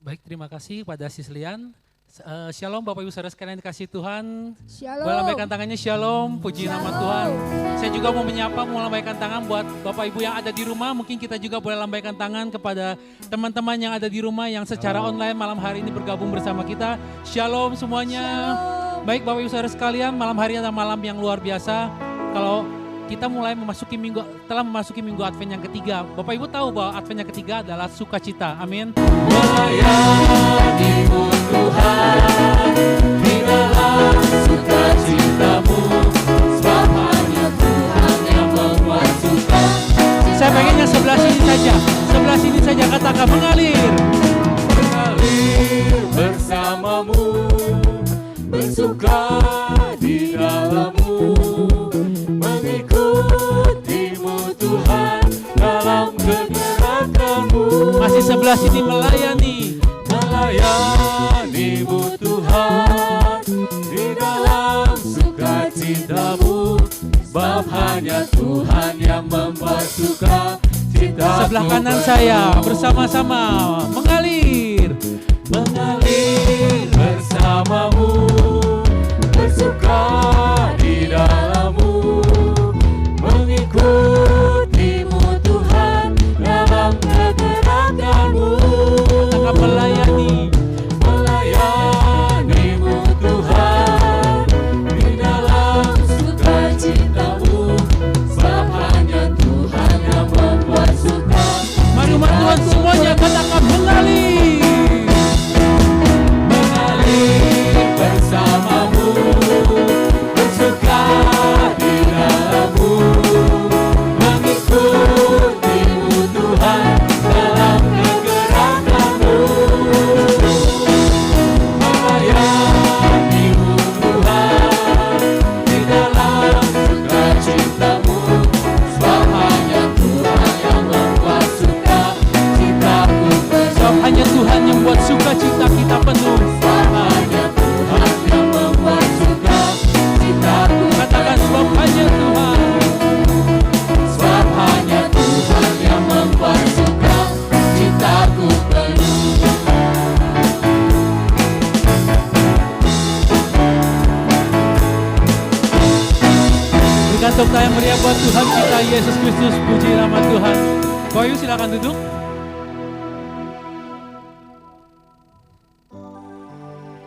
Baik, terima kasih pada Sislian. Shalom Bapak Ibu Saudara sekalian dikasih Tuhan. Shalom. Boleh lambaikan tangannya shalom, puji nama Tuhan. Saya juga mau menyapa, mau lambaikan tangan buat Bapak Ibu yang ada di rumah. Mungkin kita juga boleh lambaikan tangan kepada teman-teman yang ada di rumah yang secara online malam hari ini bergabung bersama kita. Shalom semuanya. Shalom. Baik Bapak Ibu Saudara sekalian, malam hari adalah malam yang luar biasa. Kalau kita telah memasuki minggu Advent yang ketiga. Bapak Ibu tahu bahwa Advent yang ketiga adalah sukacita. Amin. Melayanimu Tuhan di dalam sukacitamu, sebab hanya Tuhan yang membuat suka. Saya pengennya sebelah sini saja katakan mengalir. Mengalir bersamamu, bersuka di dalammu, mengikutimu Tuhan dalam kegerakanmu. Masih sebelah sini melayanimu Tuhan di dalam sukacitamu, sebab hanya Tuhan yang membuat sukacita. Sebelah kanan saya bersama-sama mengalir bersamamu, bersuka di dalammu, mengikutimu Tuhan dalam kegerakanmu. Katakan melayanimu Tuhan di dalam sukacitamu, sebab hanya Tuhan yang membuat suka. Mari umat Tuhan semuanya katakan mengalir bersamamu, bersuka di dalammu, mengikutimu Tuhan dalam kegerakanmu. Melayanimu Tuhan di dalam sukacitamu, sebab hanya Tuhan yang membuat sukacitaku penuh. Sebab hanya Tuhan yang buat sukacita kita penuh. Sebab hanya Tuhan yang membuat sukacitaku. Katakan sebab hanya Tuhan. Sebab hanya Tuhan yang membuat sukacitaku penuh. Berikan tepuk tangan meriah buat Tuhan kita Yesus Kristus. Puji nama Tuhan. Bapak Ibu silakan duduk.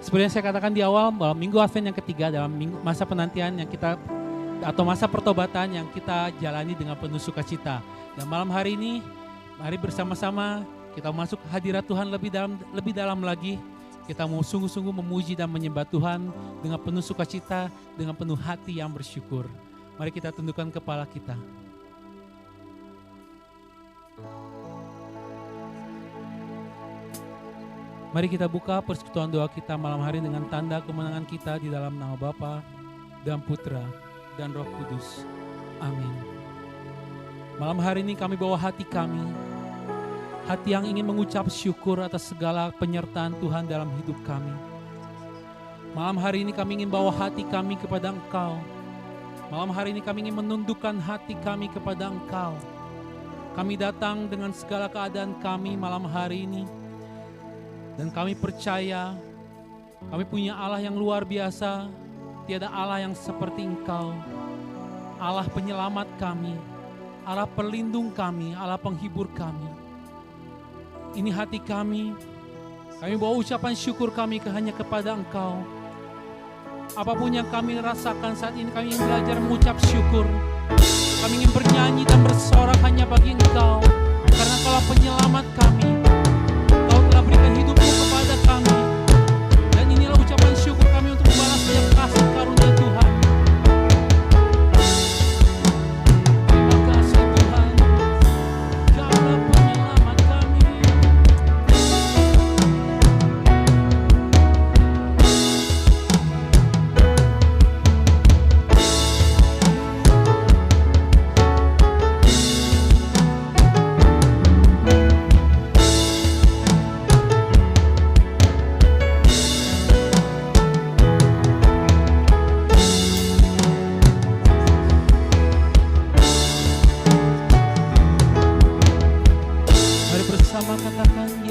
Seperti yang saya katakan di awal bahwa minggu Advent yang ketiga dalam masa penantian yang kita atau masa pertobatan yang kita jalani dengan penuh sukacita. Dan malam hari ini mari bersama-sama kita masuk ke hadirat Tuhan lebih dalam lagi. Kita mau sungguh-sungguh memuji dan menyembah Tuhan dengan penuh sukacita, dengan penuh hati yang bersyukur. Mari kita tundukkan kepala kita. Mari kita buka persekutuan doa kita malam hari dengan tanda kemenangan kita di dalam nama Bapa dan Putra dan Roh Kudus. Amin. Malam hari ini kami bawa hati kami, hati yang ingin mengucap syukur atas segala penyertaan Tuhan dalam hidup kami. Malam hari ini kami ingin bawa hati kami kepada Engkau. Malam hari ini kami ingin menundukkan hati kami kepada Engkau. Kami datang dengan segala keadaan kami malam hari ini. Dan kami percaya, kami punya Allah yang luar biasa, tiada Allah yang seperti Engkau. Allah penyelamat kami, Allah pelindung kami, Allah penghibur kami. Ini hati kami bawa ucapan syukur kami hanya kepada Engkau. Apapun yang kami rasakan saat ini, kami ingin belajar mengucap syukur. Kami ingin bernyanyi dan bersorak hanya bagi Engkau, karena Engkaulah penyelamat kami. Engkau telah berikan hidupmu kepada kami. Dan inilah ucapan syukur kami untuk membalas setiap kasih karunia Tuhan. Terima kasih Tuhan, Kaulah penyelamat kami.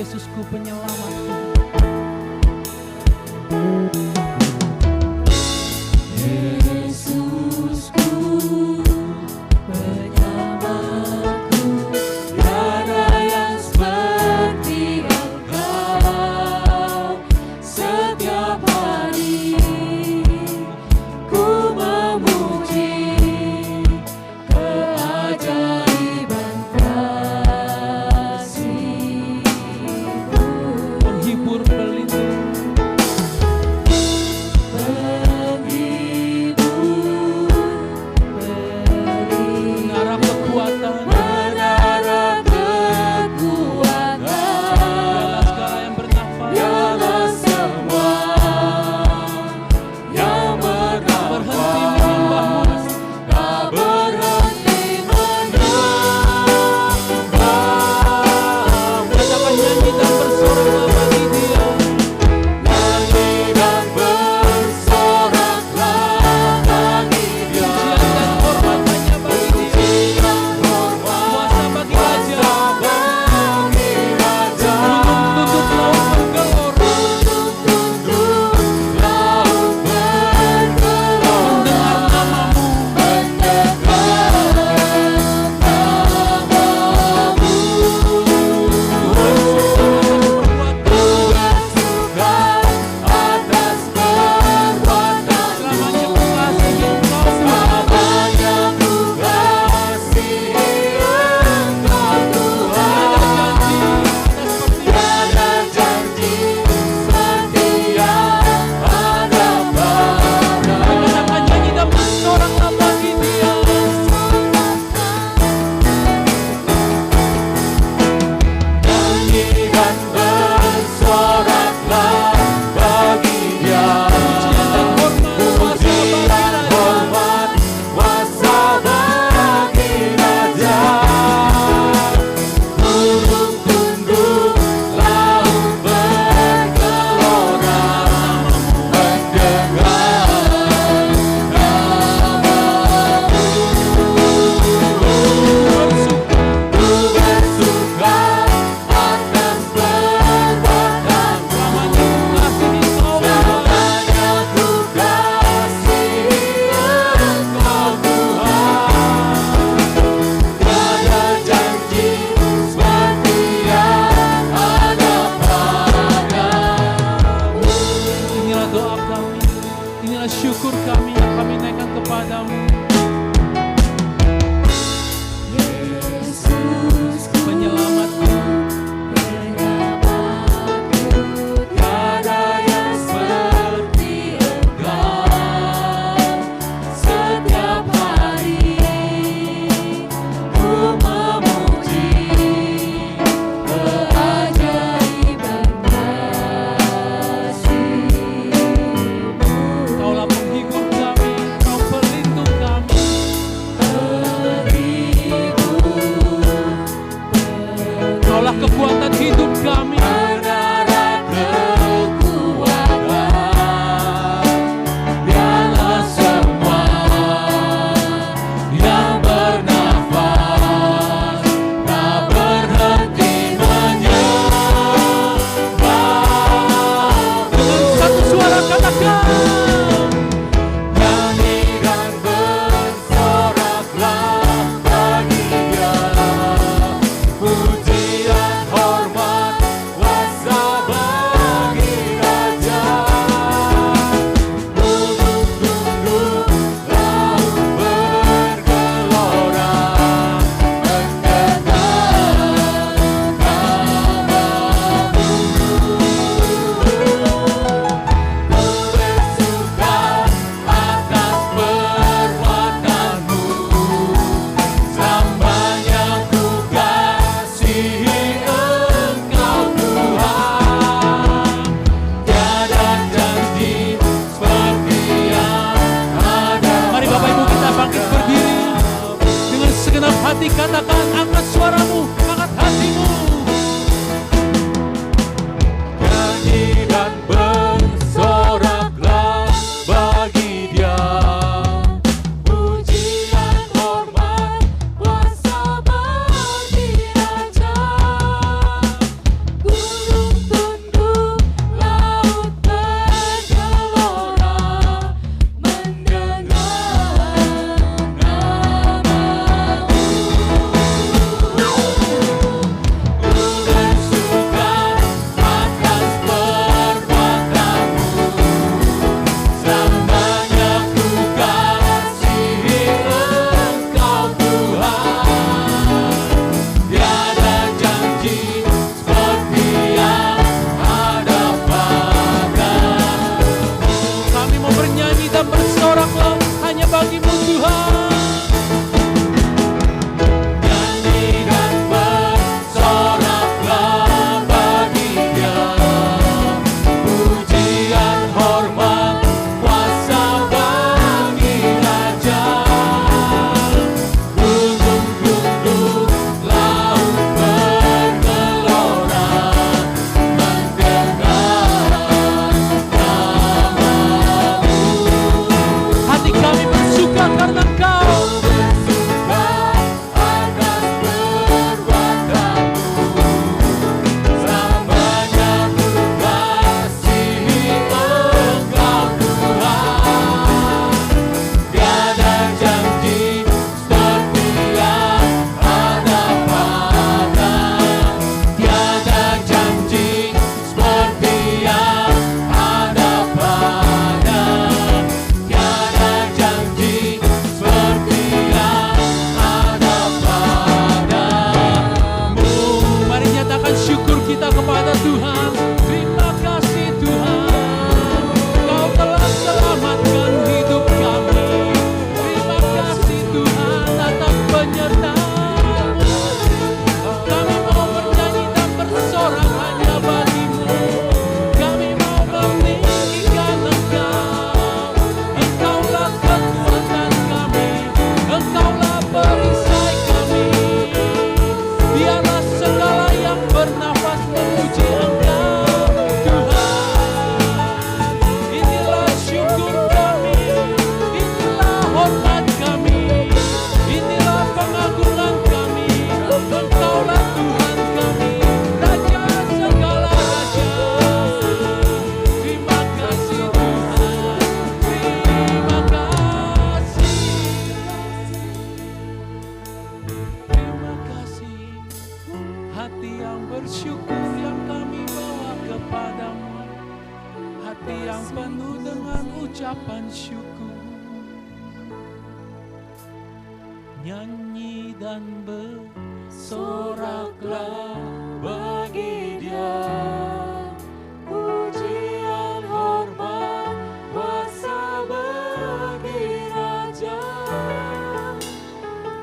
Yesusku penyelamatku. Yesusku penyelamatku, tiada yang seperti Engkau. Setiap hari ku memuji keajaiban kasih-Mu. Penghibur pelindung, Penghibur memuji Engkau Tuhan. Inilah syukur kami, inilah hormat kami, inilah pengagungan kami. Engkaulah Tuhan kami, Raja segala raja. Terima kasih Tuhan, terima kasih. Terima kasih. Hati yang bersyukur yang kami bawa kepadamu, hati yang penuh dengan ucapan syukur. Nyanyi dan bersoraklah bagi Dia, Pujian, hormat, kuasa bagi Raja.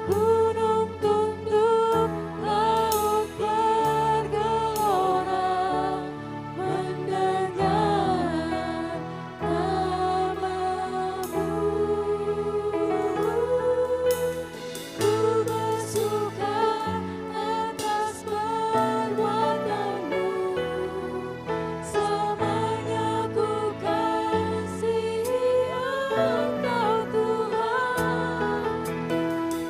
Gunung tunduk, laut bergelora, mendengar nama-Mu. Ku bersuka atas perbuatan-Mu, semuanya ku kasihi Engkau Tuhan.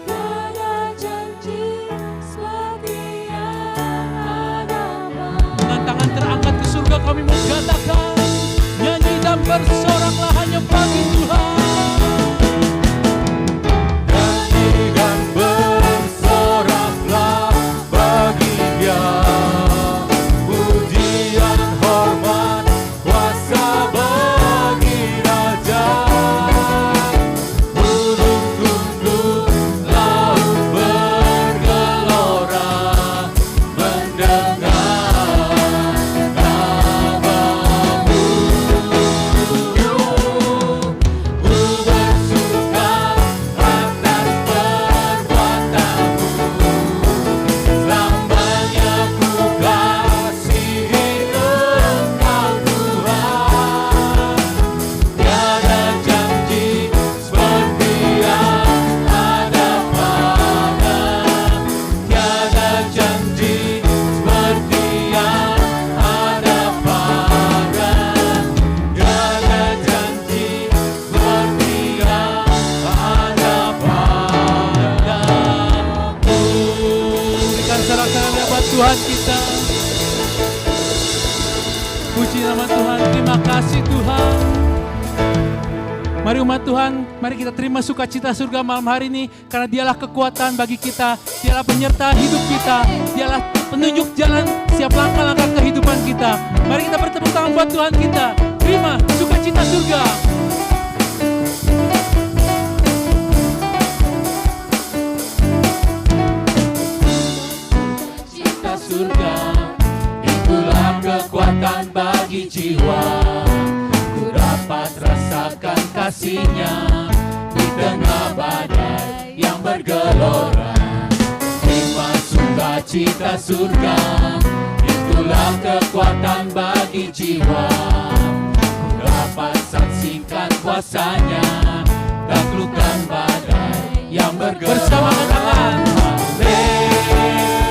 Tiada janji seperti yang hadapan. dengan tangan terangkat ke surga kami mengatakan, nyanyi dan bersoraklah hanya bagi Tuhan. Nyanyi dan bersoraklah bagi Dia, pujian, hormat, kuasa bagi Raja. Gunung tunduk, laut bergelora, mendengar nama-Mu. Ku bersuka atas perbuatan-Mu, selamanya ku kasihi Engkau Tuhan. Tiada janji seperti yang ada pada, tiada janji seperti yang ada pada, tiada janji seperti yang ada padamu. Berikan sorak-sorai buat Tuhan kita. Puji nama Tuhan, terima kasih Tuhan. Mari umat Tuhan, mari kita terima sukacita surga malam hari ini, karena Dialah kekuatan bagi kita, Dialah penyerta hidup kita, Dialah penunjuk jalan setiap langkah-langkah kehidupan kita. Mari kita bertepuk tangan buat Tuhan kita. Terima sukacita surga. Cita surga, itulah kekuatan bagi jiwa. Ku dapat rasakan kasih-Nya di tengah badai yang bergelora. Terima sukacita surga, itulah kekuatan bagi jiwa. Ku dapat saksikan kuasa-Nya, taklukkan badai yang bergelora. Bersama katakan,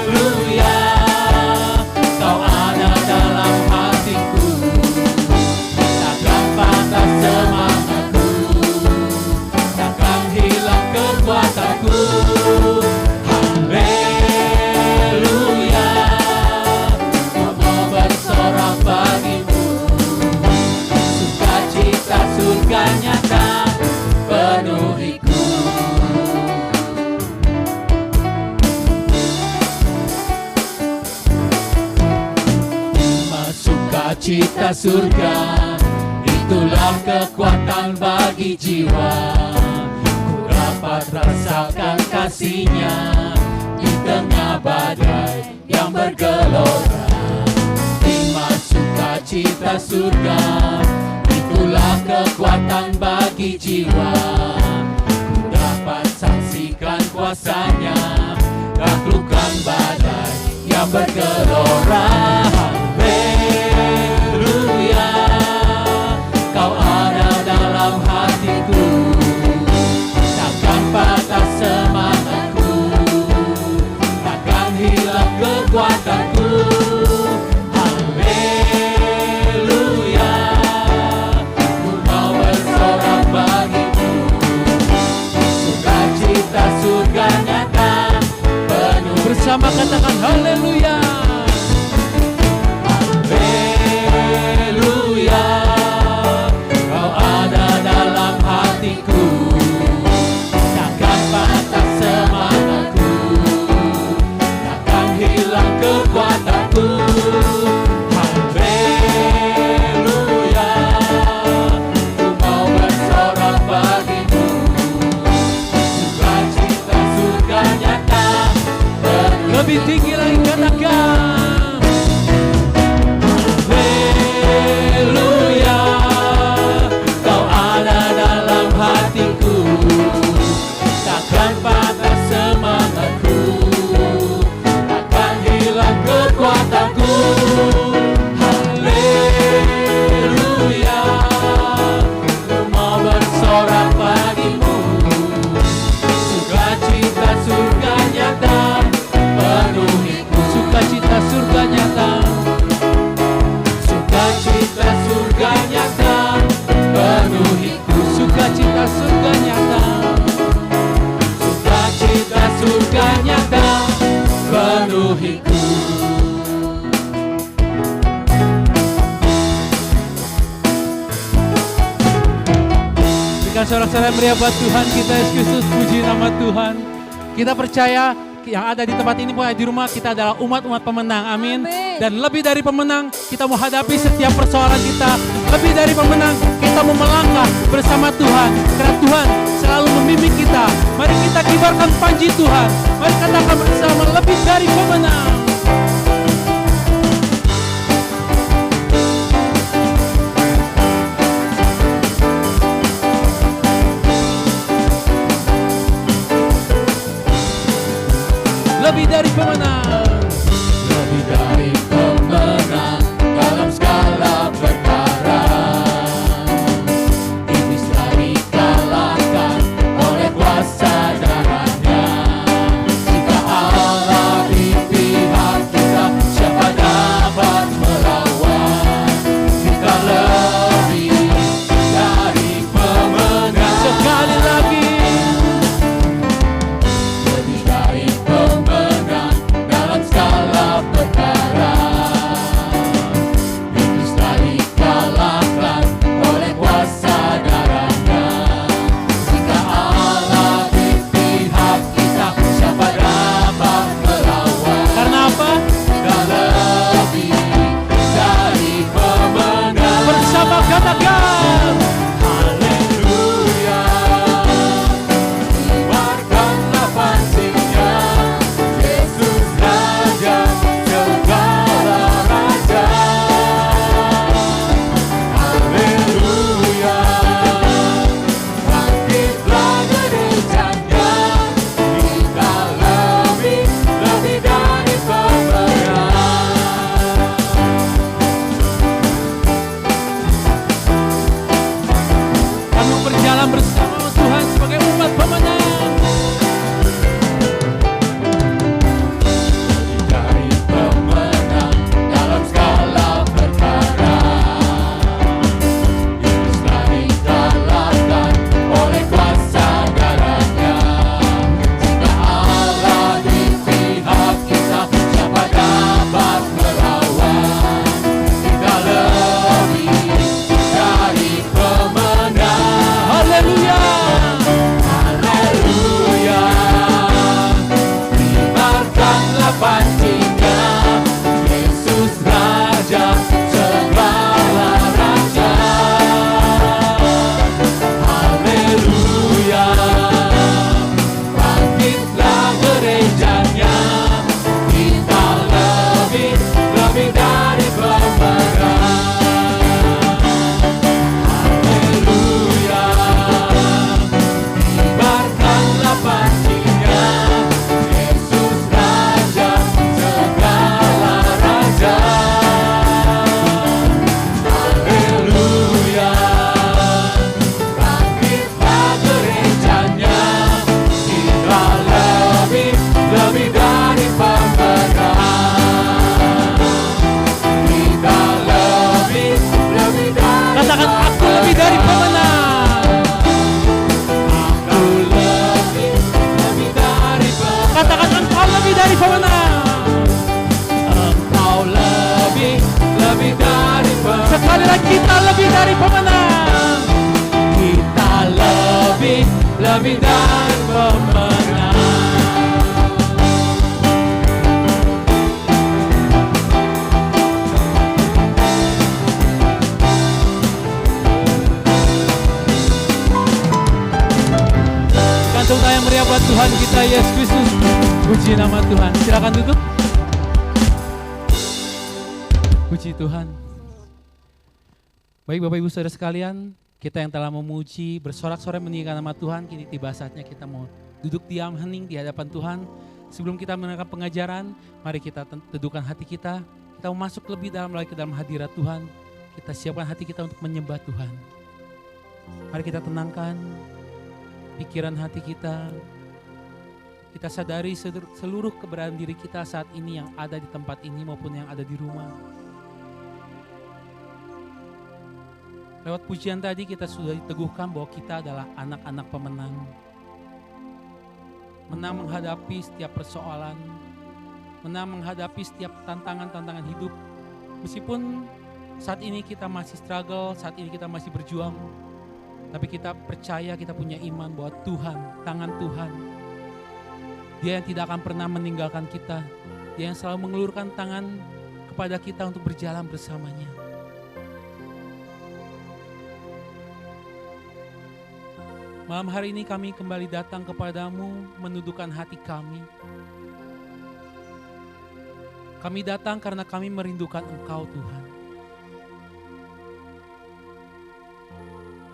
Haleluya, Kau ada dalam hatiku, takkan patah semangatku, takkan hilang kekuatanku. Haleluya, Kau mau bersorak bagimu, sukacita surga nyata penuhiku. Cita surga, itulah kekuatan bagi jiwa. Ku dapat rasakan kasih-Nya di tengah badai yang bergelora. Terima sukacita surga, itulah kekuatan bagi jiwa. Ku dapat saksikan kuasa-Nya, taklukkan badai yang bergelora. Haleluya, Kau ada dalam hatiku, takkan patah semangatku, takkan hilang kekuatanku. Berikan sorak-sorai meriah buat Tuhan kita Yesus Kristus. Puji nama Tuhan. Kita percaya yang ada di tempat ini pun di rumah kita adalah umat-umat pemenang. Amin. Dan lebih dari pemenang, kita mau hadapi setiap persoalan kita. Lebih dari pemenang, kita mau melangkah bersama Tuhan. Karena Tuhan selalu membimbing kita. Mari kita kibarkan panji Tuhan. Mari katakan bersama, lebih dari pemenang. Lebih dari pemenang. Lebih dari pemenang dalam segala perkara. Iblis telah dikalahkan oleh kuasa darahnya. Jika Allah di pihak kita, siapa dapat melawan? Kita lebih dari pemenang. Sekali lagi. Lebih dari pemenang dalam segala perkara. Iblis telah dikalahkan oleh kuasa darahnya. Jika Allah di pihak kita, siapa dapat melawan? Karena apa? Kita lebih dari pemenang. Bersama katakan. Haleluya. Kibarkanlah pancinya, Yesus Raja segala raja. Haleluya. Bangkitlah gerejanya, kita lebih dari pemenang. Kami berjalan bersama Tuhan sebagai umat pemenang. Dari pemenang dalam segala perkara. Iblis telah dikalahkan oleh kuasa darahnya. Jika Allah di pihak kita, siapa dapat melawan? Kita lebih dari pemenang. Haleluya. Haleluya. Kibarkanlah pancinya, Yesus Raja segala raja. Haleluya. Bangkitlah gerejanya, kita lebih dari pemenang. Haleluya. Kibarkanlah pancinya, Yesus Raja segala raja. Haleluya. Bangkitlah gerejanya, kita lebih dari pemenang. Kita lebih dari. Katakan, aku lebih dari pemenang. Aku lebih dari pemenang. Katakan, engkau lebih dari pemenang. Engkau lebih dari pemenang. Sekali lagi, kita lebih dari pemenang. Kita lebih dari pemenang. Kantong tayang meriah buat Tuhan kita Yesus Kristus. Puji nama Tuhan. Silakan duduk. Puji Tuhan. Baik Bapak Ibu Saudara sekalian, kita yang telah memuji, bersorak-sorai meninggikan nama Tuhan, kini tiba saatnya kita mau duduk diam hening di hadapan Tuhan. Sebelum kita mendengarkan pengajaran, mari kita teduhkan hati kita. Kita mau masuk lebih dalam lagi ke dalam hadirat Tuhan. Kita siapkan hati kita untuk menyembah Tuhan. Mari kita tenangkan pikiran hati kita. Kita sadari seluruh keberadaan diri kita saat ini yang ada di tempat ini maupun yang ada di rumah. Lewat pujian tadi kita sudah diteguhkan bahwa kita adalah anak-anak pemenang. Menang menghadapi setiap persoalan. Menang menghadapi setiap tantangan-tantangan hidup. Meskipun saat ini kita masih struggle, saat ini kita masih berjuang. Tapi kita percaya, kita punya iman bahwa Tuhan, tangan Tuhan, Dia yang tidak akan pernah meninggalkan kita. Dia yang selalu mengulurkan tangan kepada kita untuk berjalan bersamanya. Malam hari ini kami kembali datang kepadamu, menundukkan hati kami. Kami datang karena kami merindukan Engkau, Tuhan.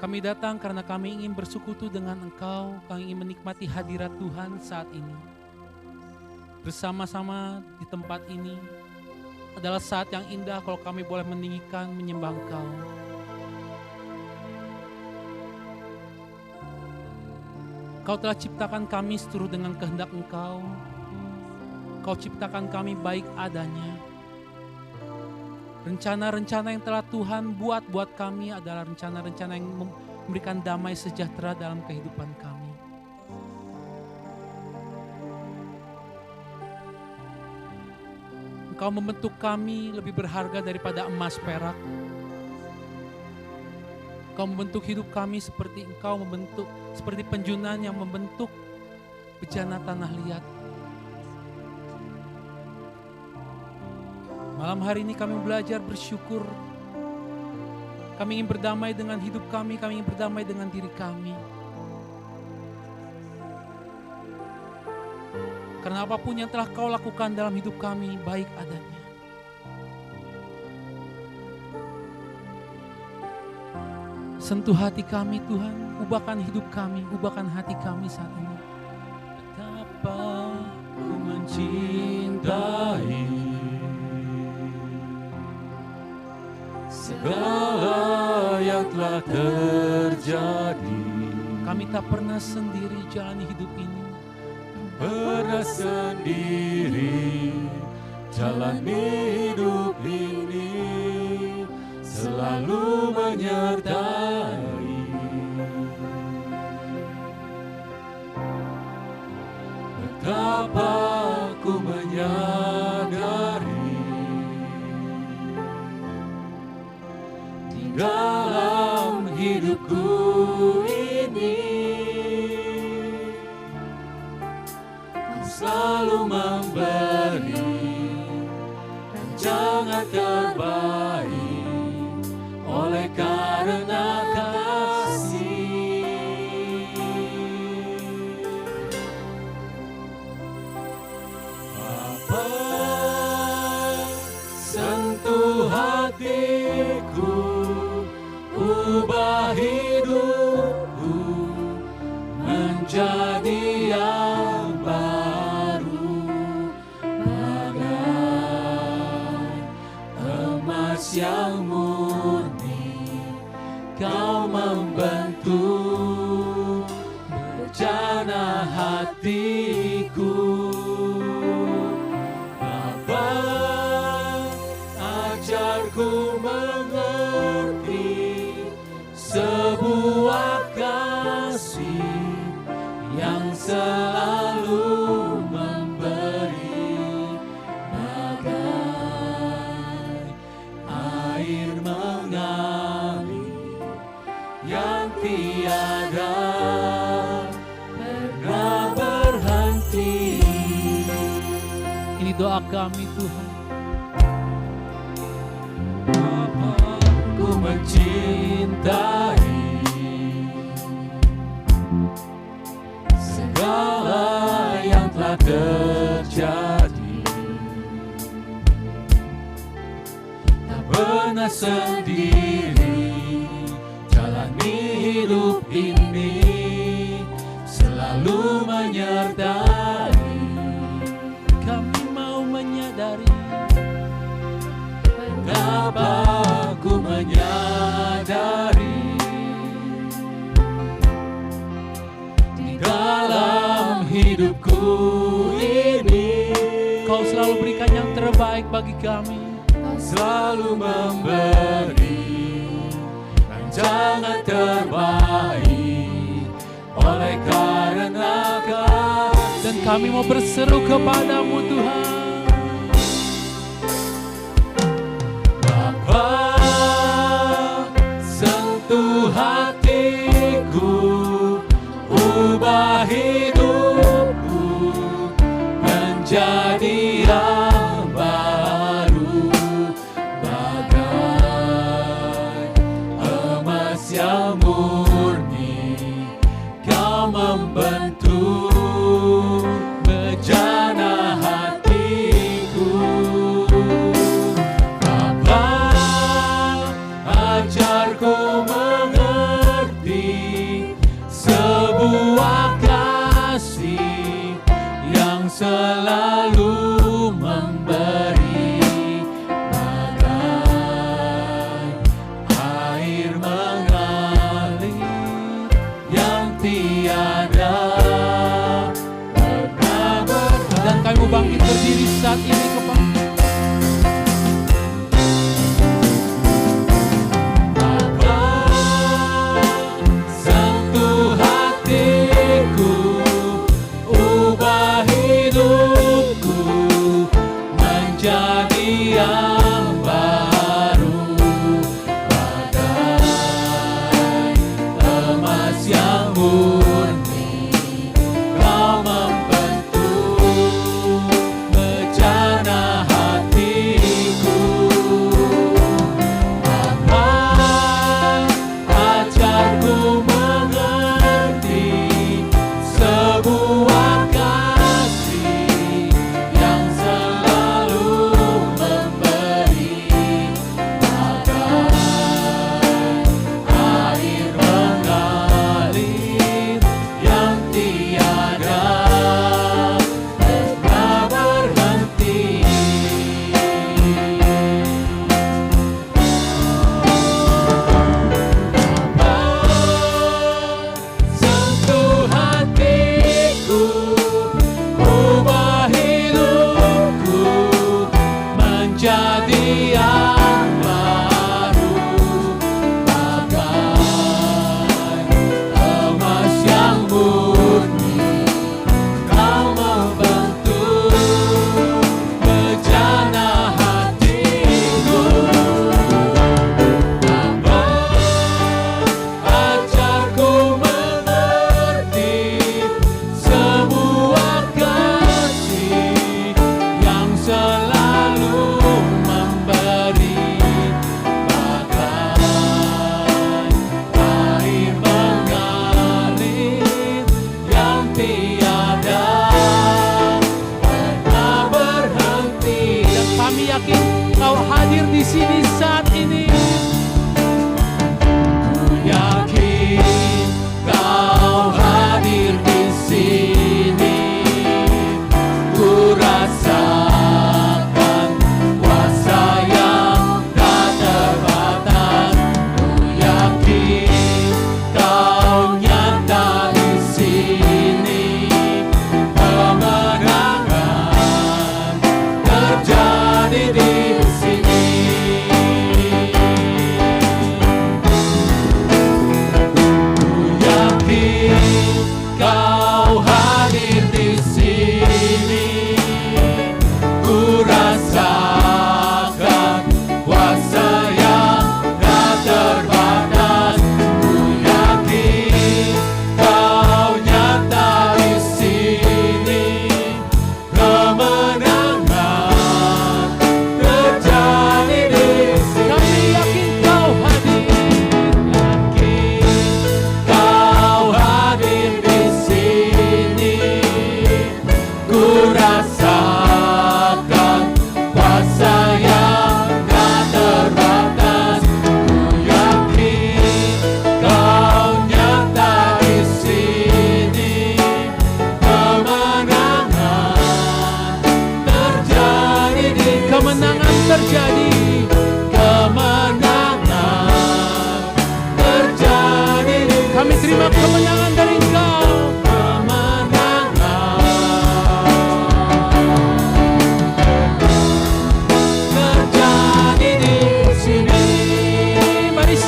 Kami datang karena kami ingin bersekutu dengan Engkau, kami ingin menikmati hadirat Tuhan saat ini. Bersama-sama di tempat ini adalah saat yang indah kalau kami boleh meninggikan, menyembah Engkau. Kau telah ciptakan kami seturut dengan kehendak Engkau. Kau ciptakan kami baik adanya. Rencana-rencana yang telah Tuhan buat kami adalah rencana-rencana yang memberikan damai sejahtera dalam kehidupan kami. Engkau membentuk kami lebih berharga daripada emas perak. Engkau membentuk hidup kami seperti Engkau membentuk, seperti penjunan yang membentuk bejana tanah liat. Malam hari ini kami belajar bersyukur. Kami ingin berdamai dengan hidup kami ingin berdamai dengan diri kami. Karena apapun yang telah Kau lakukan dalam hidup kami, baik adanya. Sentuh hati kami Tuhan, ubahkan hidup kami, ubahkan hati kami saat ini. Betapa ku mencintai segala yang telah terjadi. Kami tak pernah sendiri jalani hidup ini. Pernah sendiri jalani hidup ini, selalu menyertai. Betapa ku menyadari di dalam hidupku ini, Kau selalu memberi rancangan terbaik oleh karena kasih. Bapa, sentuh hatiku, ubah hidupku menjadi yang baru, bagai emas yang murni. Kau membentuk bejana hatiku. Bapa, ajarku mengerti sebuah kasih yang selalu memberi, bagai air mengalir yang tiada pernah berhenti. Ini doa kami Tuhan. Bapa, ku mencintai segala yang telah terjadi. Tak pernah sendiri jalani hidup ini, selalu menyertai. Kami mau menyadari Betapa ku menyadari di dalam hidupku ini, Kau selalu berikan yang terbaik bagi kami. selalu memberi rancangan terbaik oleh karena kasih. Dan kami mau berseru kepadamu Tuhan. Bapa, sentuh hatiku,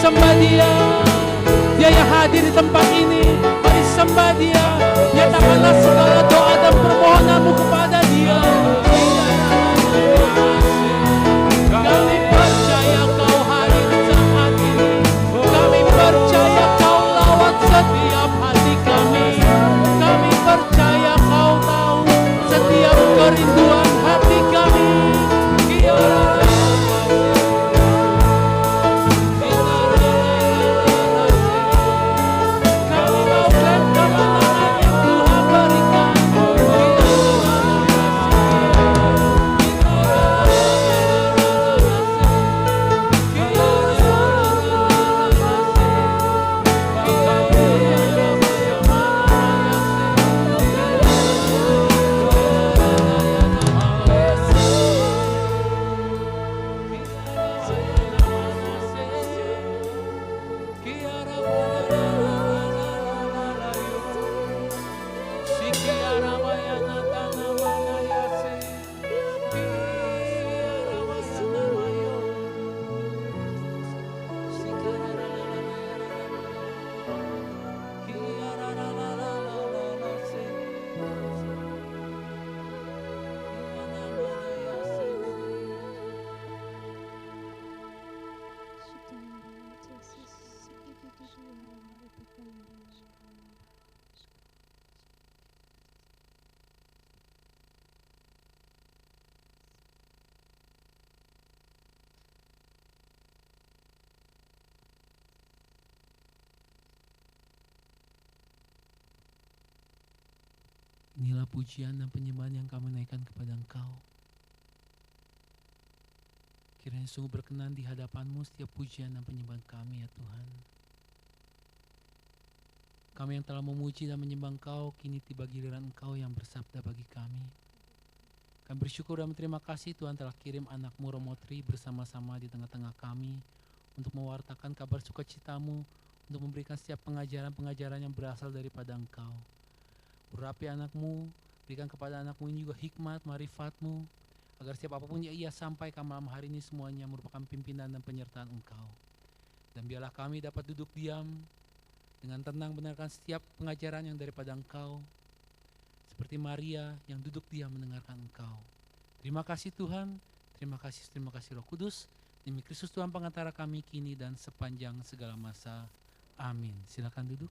sembah Dia. Dia yang hadir di tempat ini. Mari sembah Dia. Nyatakanlah segala doa dan permohonanmu kepada Dia. Kami percaya Kau hadir saat ini. Kami percaya Kau lawat setiap hati kami. Kami percaya Kau tahu setiap kerinduan hati kami. Kami mau klaim kemenangan yang Tuhan berikan. Inilah pujian dan penyembahan yang kami naikkan kepada Engkau. Kiranya sungguh berkenan di hadapan-Mu setiap pujian dan penyembahan kami ya Tuhan. Kami yang telah memuji dan menyembah Engkau, kini tiba giliran Engkau yang bersabda bagi kami. Kami bersyukur dan berterima kasih Tuhan telah kirim anak-Mu Romotri bersama-sama di tengah-tengah kami untuk mewartakan kabar sukacita-Mu, untuk memberikan setiap pengajaran-pengajaran yang berasal daripada Engkau. Urapi anak-Mu, berikan kepada anak-Mu ini juga hikmat, marifat-Mu, agar setiap apapun yang ia sampaikan malam hari ini semuanya merupakan pimpinan dan penyertaan Engkau. Dan biarlah kami dapat duduk diam dengan tenang mendengarkan setiap pengajaran yang daripada Engkau, seperti Maria yang duduk diam mendengarkan Engkau. Terima kasih Tuhan, terima kasih Roh Kudus, demi Kristus Tuhan pengantara kami kini dan sepanjang segala masa. Amin. Silakan duduk.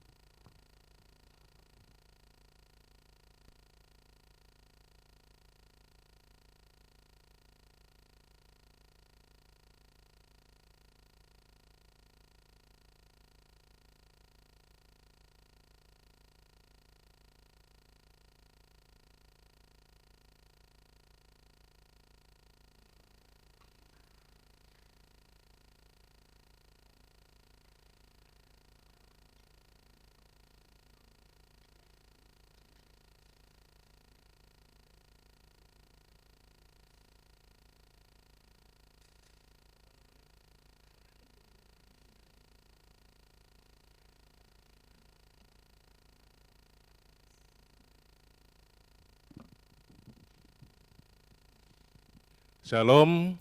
Shalom,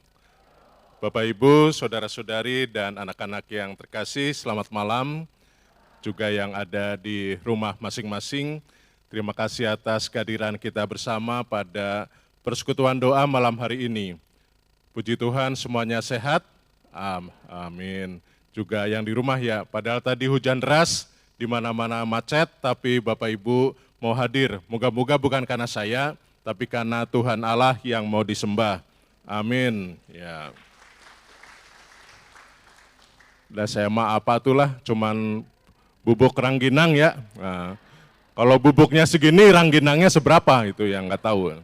Bapak Ibu, Saudara-saudari, dan anak-anak yang terkasih, selamat malam. Juga yang ada di rumah masing-masing, terima kasih atas kehadiran kita bersama pada persekutuan doa malam hari ini. Puji Tuhan semuanya sehat, amin. Juga yang di rumah ya, padahal tadi hujan deras, di mana-mana macet, tapi Bapak Ibu mau hadir. Moga-moga bukan karena saya, tapi karena Tuhan Allah yang mau disembah. Amin. Ya. Udah saya mah apa itulah, cuman bubuk rangginang ya. Nah, kalau bubuknya segini, rangginangnya seberapa itu yang nggak tahu.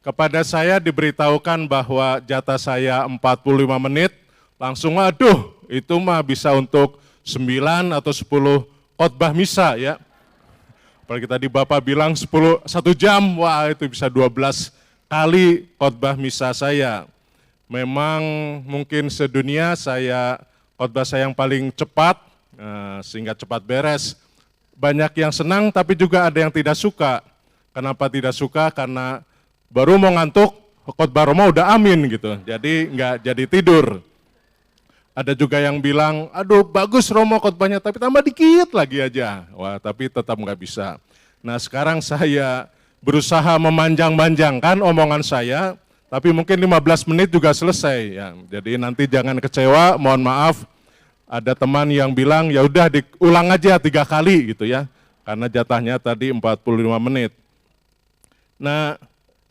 Kepada saya diberitahukan bahwa jatah saya 45 menit, langsung aduh itu mah bisa untuk 9 atau 10 khotbah misa ya. Apalagi tadi Bapak bilang 1 jam, wah itu bisa 12 kali khotbah misa saya. Memang mungkin sedunia khotbah saya yang paling cepat, sehingga cepat beres. Banyak yang senang tapi juga ada yang tidak suka. Kenapa tidak suka? Karena baru mau ngantuk, khotbah Roma udah amin gitu. Jadi nggak jadi tidur. Ada juga yang bilang, aduh bagus Romo khotbahnya, tapi tambah dikit lagi aja. Wah, tapi tetap nggak bisa. Nah sekarang saya berusaha memanjang-manjangkan omongan saya, tapi mungkin 15 menit juga selesai. Ya. Jadi nanti jangan kecewa, mohon maaf. Ada teman yang bilang, ya udah diulang aja 3 kali gitu ya. Karena jatahnya tadi 45 menit. Nah,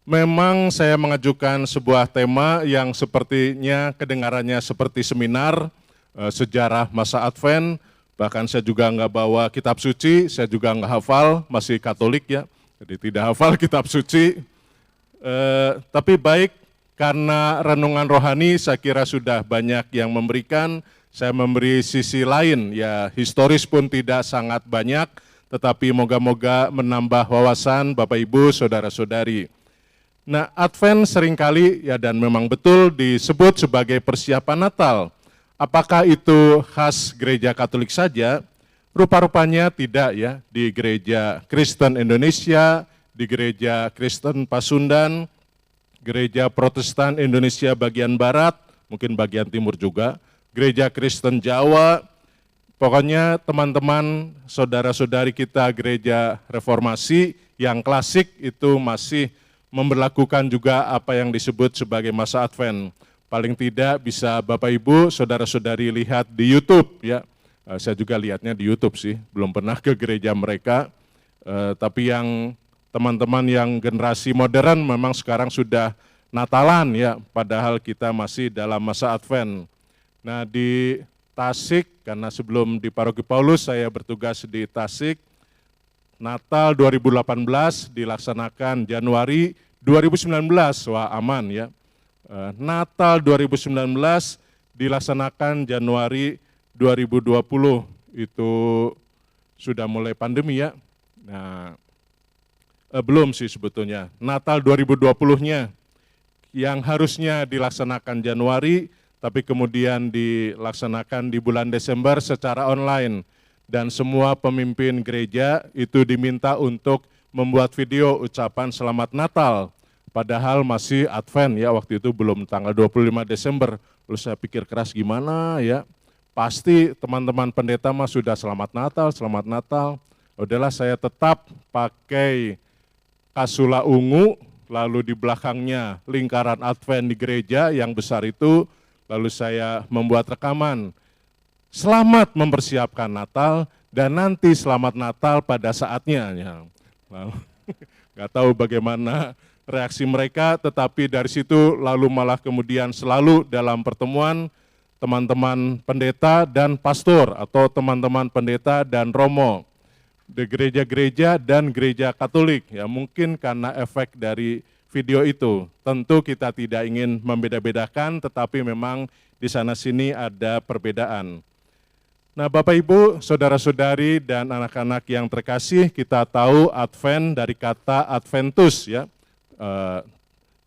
memang saya mengajukan sebuah tema yang sepertinya kedengarannya seperti seminar sejarah masa Advent, bahkan saya juga nggak bawa kitab suci, saya juga nggak hafal, masih Katolik ya, jadi tidak hafal kitab suci. Tapi baik, karena renungan rohani saya kira sudah banyak yang memberikan, saya memberi sisi lain, ya historis pun tidak sangat banyak, tetapi moga-moga menambah wawasan Bapak Ibu, Saudara-saudari. Nah, Advent seringkali ya dan memang betul disebut sebagai persiapan Natal. Apakah itu khas gereja Katolik saja? Rupa-rupanya tidak ya. Di gereja Kristen Indonesia, di gereja Kristen Pasundan, gereja Protestan Indonesia bagian barat, mungkin bagian timur juga, gereja Kristen Jawa, pokoknya teman-teman, saudara-saudari kita gereja reformasi yang klasik itu masih memberlakukan juga apa yang disebut sebagai masa Advent. Paling tidak bisa Bapak Ibu, saudara-saudari lihat di YouTube ya. Saya juga lihatnya di YouTube sih, belum pernah ke gereja mereka. Tapi yang teman-teman yang generasi modern memang sekarang sudah Natalan ya, padahal kita masih dalam masa Advent. Nah di Tasik, karena sebelum di Paroki Paulus saya bertugas di Tasik, Natal 2018 dilaksanakan Januari 2019, wah aman ya. Natal 2019 dilaksanakan Januari 2020, itu sudah mulai pandemi ya. Nah, belum sih sebetulnya. Natal 2020-nya yang harusnya dilaksanakan Januari, tapi kemudian dilaksanakan di bulan Desember secara online. Dan semua pemimpin gereja itu diminta untuk membuat video ucapan Selamat Natal. Padahal masih Advent ya, waktu itu belum tanggal 25 Desember. Lalu saya pikir keras gimana ya, pasti teman-teman pendeta mah sudah Selamat Natal, Selamat Natal. Udahlah saya tetap pakai kasula ungu, lalu di belakangnya lingkaran Advent di gereja yang besar itu, lalu saya membuat rekaman. Selamat mempersiapkan Natal dan nanti Selamat Natal pada saatnya. Ya. Lalu, nggak tahu bagaimana reaksi mereka, tetapi dari situ lalu malah kemudian selalu dalam pertemuan teman-teman pendeta dan pastor atau teman-teman pendeta dan romo di gereja-gereja dan gereja Katolik. Ya mungkin karena efek dari video itu. Tentu kita tidak ingin membeda-bedakan, tetapi memang di sana-sini ada perbedaan. Nah Bapak Ibu, Saudara-saudari dan anak-anak yang terkasih, kita tahu Advent dari kata Adventus ya.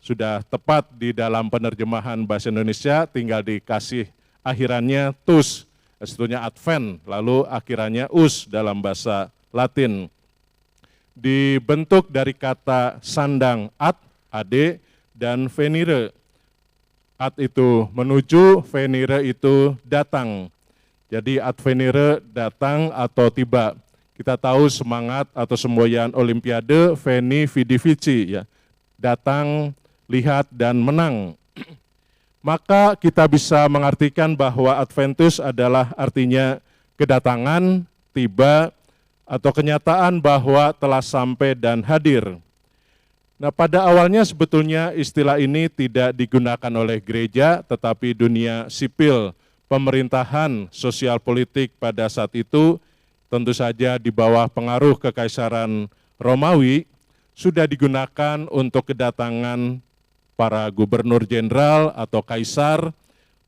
Sudah tepat di dalam penerjemahan bahasa Indonesia, tinggal dikasih akhirannya tus, sebetulnya Advent, lalu akhirannya us dalam bahasa Latin. Dibentuk dari kata sandang ad, dan venire. Ad itu menuju, venire itu datang. Jadi advenire datang atau tiba. Kita tahu semangat atau semboyan Olimpiade, veni vidi vici ya. Datang, lihat, dan menang. Maka kita bisa mengartikan bahwa Adventus adalah artinya kedatangan, tiba, atau kenyataan bahwa telah sampai dan hadir. Nah pada awalnya sebetulnya istilah ini tidak digunakan oleh gereja, tetapi dunia sipil, pemerintahan, sosial politik pada saat itu, tentu saja di bawah pengaruh Kekaisaran Romawi, sudah digunakan untuk kedatangan para gubernur jenderal atau kaisar,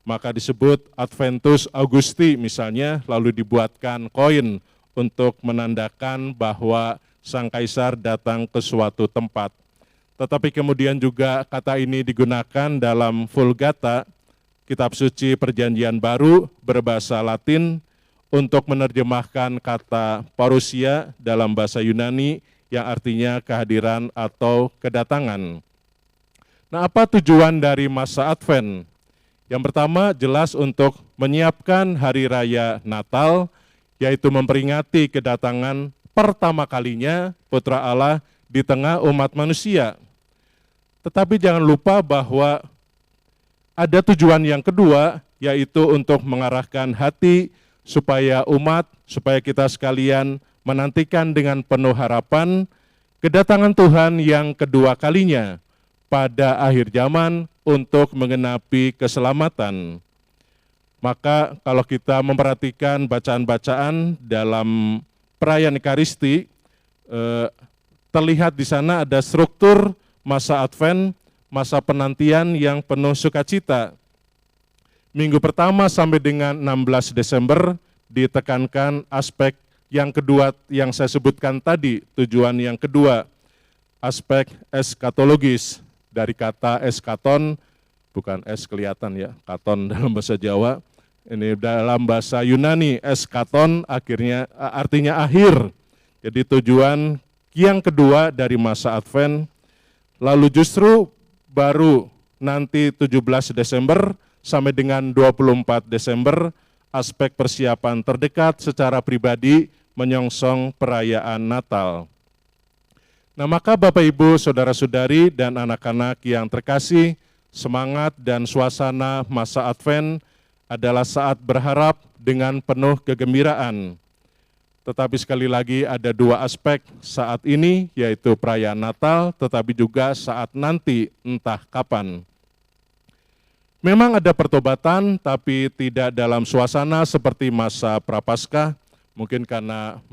maka disebut Adventus Augusti misalnya, lalu dibuatkan koin untuk menandakan bahwa sang kaisar datang ke suatu tempat. Tetapi kemudian juga kata ini digunakan dalam Vulgata, kitab suci Perjanjian Baru berbahasa Latin, untuk menerjemahkan kata parousia dalam bahasa Yunani, yang artinya kehadiran atau kedatangan. Nah, apa tujuan dari masa Advent? Yang pertama jelas untuk menyiapkan hari raya Natal, yaitu memperingati kedatangan pertama kalinya Putra Allah di tengah umat manusia. Tetapi jangan lupa bahwa ada tujuan yang kedua, yaitu untuk mengarahkan hati supaya kita sekalian menantikan dengan penuh harapan kedatangan Tuhan yang kedua kalinya pada akhir zaman untuk menggenapi keselamatan. Maka kalau kita memperhatikan bacaan-bacaan dalam perayaan Ekaristi, terlihat di sana ada struktur masa Advent, masa penantian yang penuh sukacita. Minggu pertama sampai dengan 16 Desember ditekankan aspek yang kedua yang saya sebutkan tadi, tujuan yang kedua, aspek eskatologis, dari kata eskaton, bukan es kelihatan ya, katon dalam bahasa Jawa, ini dalam bahasa Yunani, eskaton artinya akhir. Jadi tujuan yang kedua dari masa Advent, lalu justru baru nanti 17 Desember sampai dengan 24 Desember, aspek persiapan terdekat secara pribadi menyongsong perayaan Natal. Nah, maka Bapak Ibu, Saudara-saudari dan anak-anak yang terkasih, semangat dan suasana masa Advent adalah saat berharap dengan penuh kegembiraan. Tetapi sekali lagi ada dua aspek saat ini, yaitu perayaan Natal, tetapi juga saat nanti entah kapan. Memang ada pertobatan, tapi tidak dalam suasana seperti masa Prapaskah, mungkin karena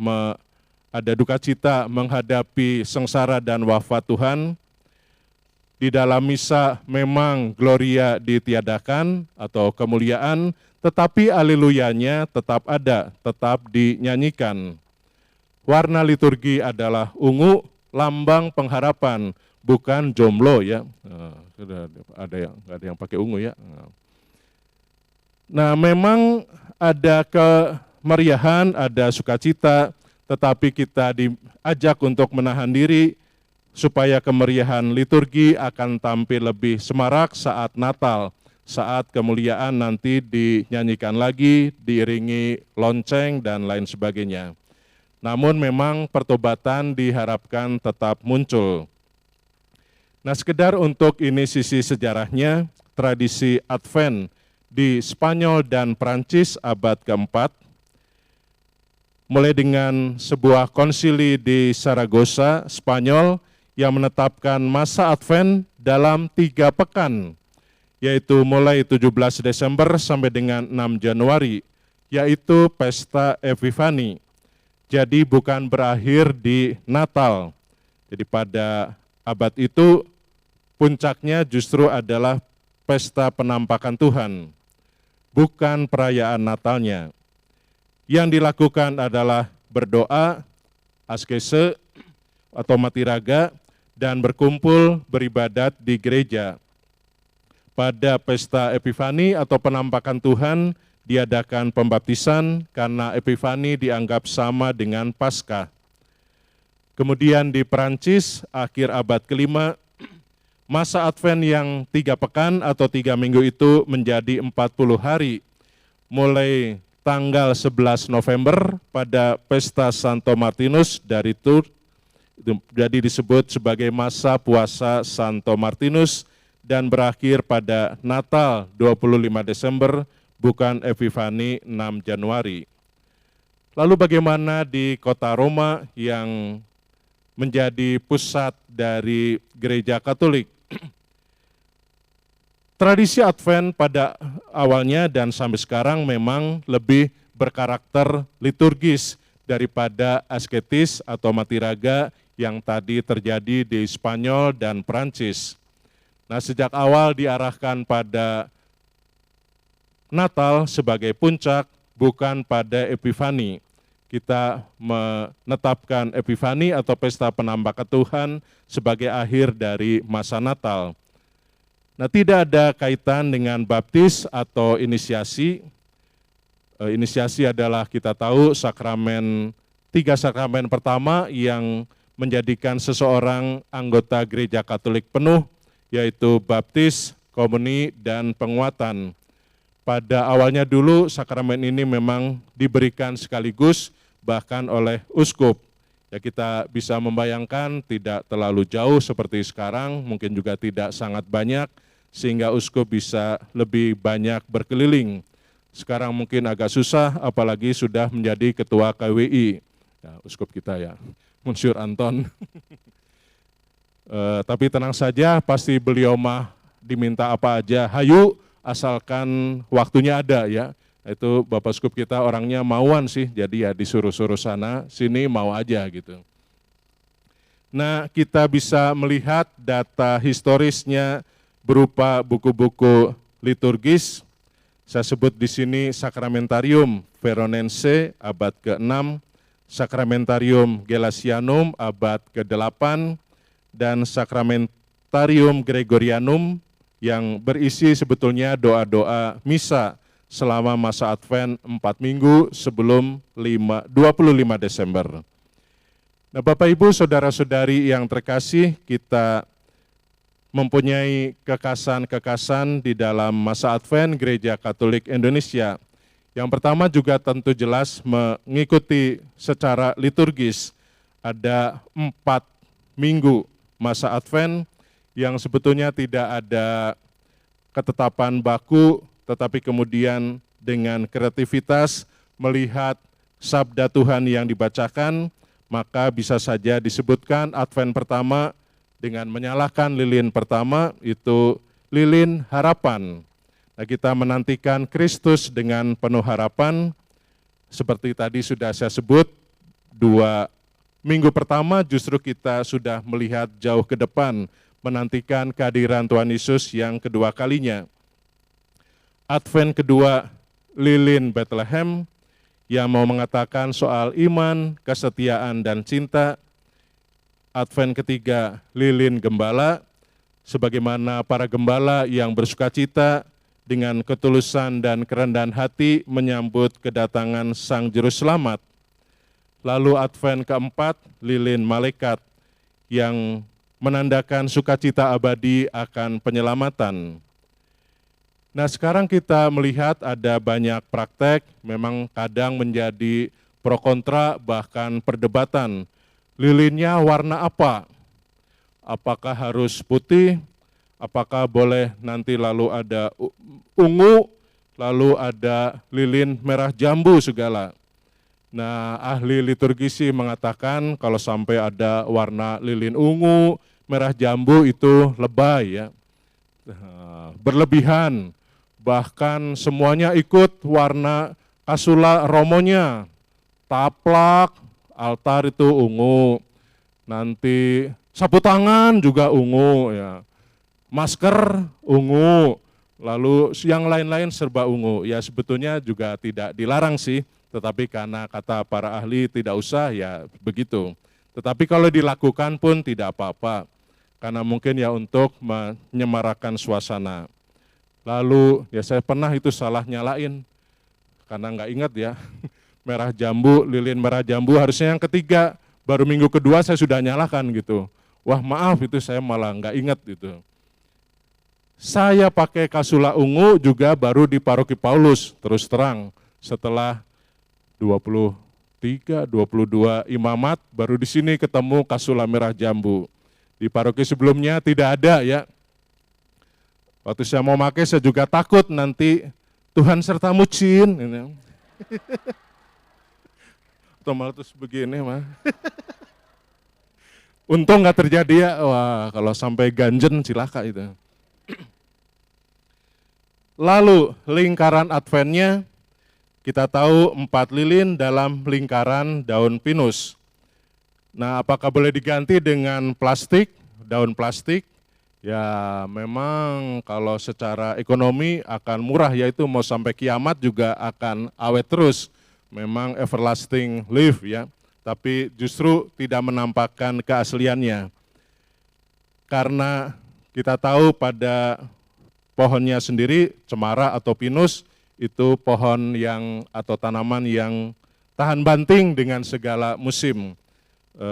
ada duka cita menghadapi sengsara dan wafat Tuhan. Di dalam misa memang gloria ditiadakan atau kemuliaan, tetapi aleluyanya tetap ada, tetap dinyanyikan. Warna liturgi adalah ungu, lambang pengharapan, bukan jomblo ya. Ada yang pakai ungu ya. Nah, memang ada kemeriahan, ada sukacita, tetapi kita diajak untuk menahan diri supaya kemeriahan liturgi akan tampil lebih semarak saat Natal, saat kemuliaan nanti dinyanyikan lagi, diiringi lonceng dan lain sebagainya. Namun memang pertobatan diharapkan tetap muncul. Nah, sekedar untuk ini sisi sejarahnya, tradisi Advent di Spanyol dan Prancis abad keempat, mulai dengan sebuah konsili di Saragossa, Spanyol, yang menetapkan masa Advent dalam 3 pekan, yaitu mulai 17 Desember sampai dengan 6 Januari, yaitu Pesta Epifani. Jadi bukan berakhir di Natal. Jadi pada abad itu puncaknya justru adalah Pesta Penampakan Tuhan, bukan perayaan Natalnya. Yang dilakukan adalah berdoa, askese atau mati raga, dan berkumpul beribadat di gereja. Pada Pesta Epifani atau Penampakan Tuhan diadakan pembaptisan karena Epifani dianggap sama dengan Paskah. Kemudian di Perancis akhir abad kelima, masa Advent yang 3 pekan atau 3 minggu itu menjadi 40 hari, mulai tanggal 11 November pada Pesta Santo Martinus dari Tours, jadi disebut sebagai masa puasa Santo Martinus, dan berakhir pada Natal 25 Desember, bukan Epifani 6 Januari. Lalu bagaimana di kota Roma yang menjadi pusat dari gereja Katolik? Tradisi Advent pada awalnya dan sampai sekarang memang lebih berkarakter liturgis daripada asketis atau mati raga yang tadi terjadi di Spanyol dan Prancis. Nah, sejak awal diarahkan pada Natal sebagai puncak, bukan pada Epifani. Kita menetapkan Epifani atau Pesta Penampakan Tuhan sebagai akhir dari masa Natal. Nah, tidak ada kaitan dengan baptis atau inisiasi. Inisiasi adalah kita tahu sakramen, 3 sakramen pertama yang menjadikan seseorang anggota gereja Katolik penuh, yaitu baptis, komuni, dan penguatan. pada awalnya dulu sakramen ini memang diberikan sekaligus bahkan oleh uskup. Ya kita bisa membayangkan tidak terlalu jauh seperti sekarang, mungkin juga tidak sangat banyak, sehingga uskup bisa lebih banyak berkeliling. Sekarang mungkin agak susah, apalagi sudah menjadi ketua KWI, ya, uskup kita ya, Monsiur Anton. Tapi tenang saja, pasti beliau mah diminta apa aja, hayu asalkan waktunya ada ya. Itu Bapak Uskup kita orangnya mauan sih, jadi ya disuruh-suruh sana, sini mau aja gitu. Nah, kita bisa melihat data historisnya berupa buku-buku liturgis. Saya sebut di sini Sakramentarium Veronense abad ke-6, Sakramentarium Gelasianum abad ke-8, dan Sakramentarium Gregorianum yang berisi sebetulnya doa-doa misa selama masa Advent 4 minggu sebelum 25 Desember. Nah, Bapak Ibu, saudara-saudari yang terkasih, kita mempunyai kekasan-kekasan di dalam masa Advent Gereja Katolik Indonesia. Yang pertama juga tentu jelas mengikuti secara liturgis. Ada 4 minggu masa Advent yang sebetulnya tidak ada ketetapan baku, tetapi kemudian dengan kreativitas melihat sabda Tuhan yang dibacakan, maka bisa saja disebutkan Advent pertama dengan menyalakan lilin pertama, itu lilin harapan. Nah, kita menantikan Kristus dengan penuh harapan, seperti tadi sudah saya sebut, 2 minggu pertama justru kita sudah melihat jauh ke depan, menantikan kehadiran Tuhan Yesus yang kedua kalinya. Advent kedua, lilin Bethlehem, yang mau mengatakan soal iman, kesetiaan, dan cinta. Advent ketiga, lilin gembala, sebagaimana para gembala yang bersukacita dengan ketulusan dan kerendahan hati menyambut kedatangan Sang Juru Selamat. Lalu Advent keempat, lilin malaikat, yang menandakan sukacita abadi akan penyelamatan. Nah, sekarang kita melihat ada banyak praktek, memang kadang menjadi pro kontra, bahkan perdebatan. Lilinnya warna apa? Apakah harus putih? Apakah boleh nanti lalu ada ungu, lalu ada lilin merah jambu segala? Nah, ahli liturgisi mengatakan kalau sampai ada warna lilin ungu, merah jambu itu lebay ya, berlebihan. Bahkan semuanya ikut warna kasula romonya, taplak, altar itu ungu, nanti sapu tangan juga ungu ya, masker ungu, lalu yang lain-lain serba ungu. Ya sebetulnya juga tidak dilarang sih, tetapi karena kata para ahli tidak usah ya begitu. Tetapi kalau dilakukan pun tidak apa-apa, karena mungkin ya untuk menyemarakan suasana. Lalu ya saya pernah itu salah nyalain, karena nggak ingat ya, merah jambu, lilin merah jambu harusnya yang ketiga, baru minggu kedua saya sudah nyalakan gitu. Wah maaf itu saya malah nggak ingat gitu. Saya pakai kasula ungu juga baru di Paroki Paulus, terus terang setelah 23, 22 imamat, baru di sini ketemu kasula merah jambu. Di paroki sebelumnya tidak ada ya. Waktu saya mau pakai saya juga takut nanti Tuhan sertamu Cin. Atau malah terus begini mah. Untung nggak terjadi ya, wah kalau sampai ganjen cilaka itu. Lalu lingkaran Adventnya, kita tahu 4 lilin dalam lingkaran daun pinus. Nah, apakah boleh diganti dengan plastik, daun plastik? Ya memang kalau secara ekonomi akan murah, yaitu mau sampai kiamat juga akan awet terus. Memang everlasting life ya, tapi justru tidak menampakkan keasliannya. Karena kita tahu pada pohonnya sendiri, cemara atau pinus, itu pohon yang atau tanaman yang tahan banting dengan segala musim.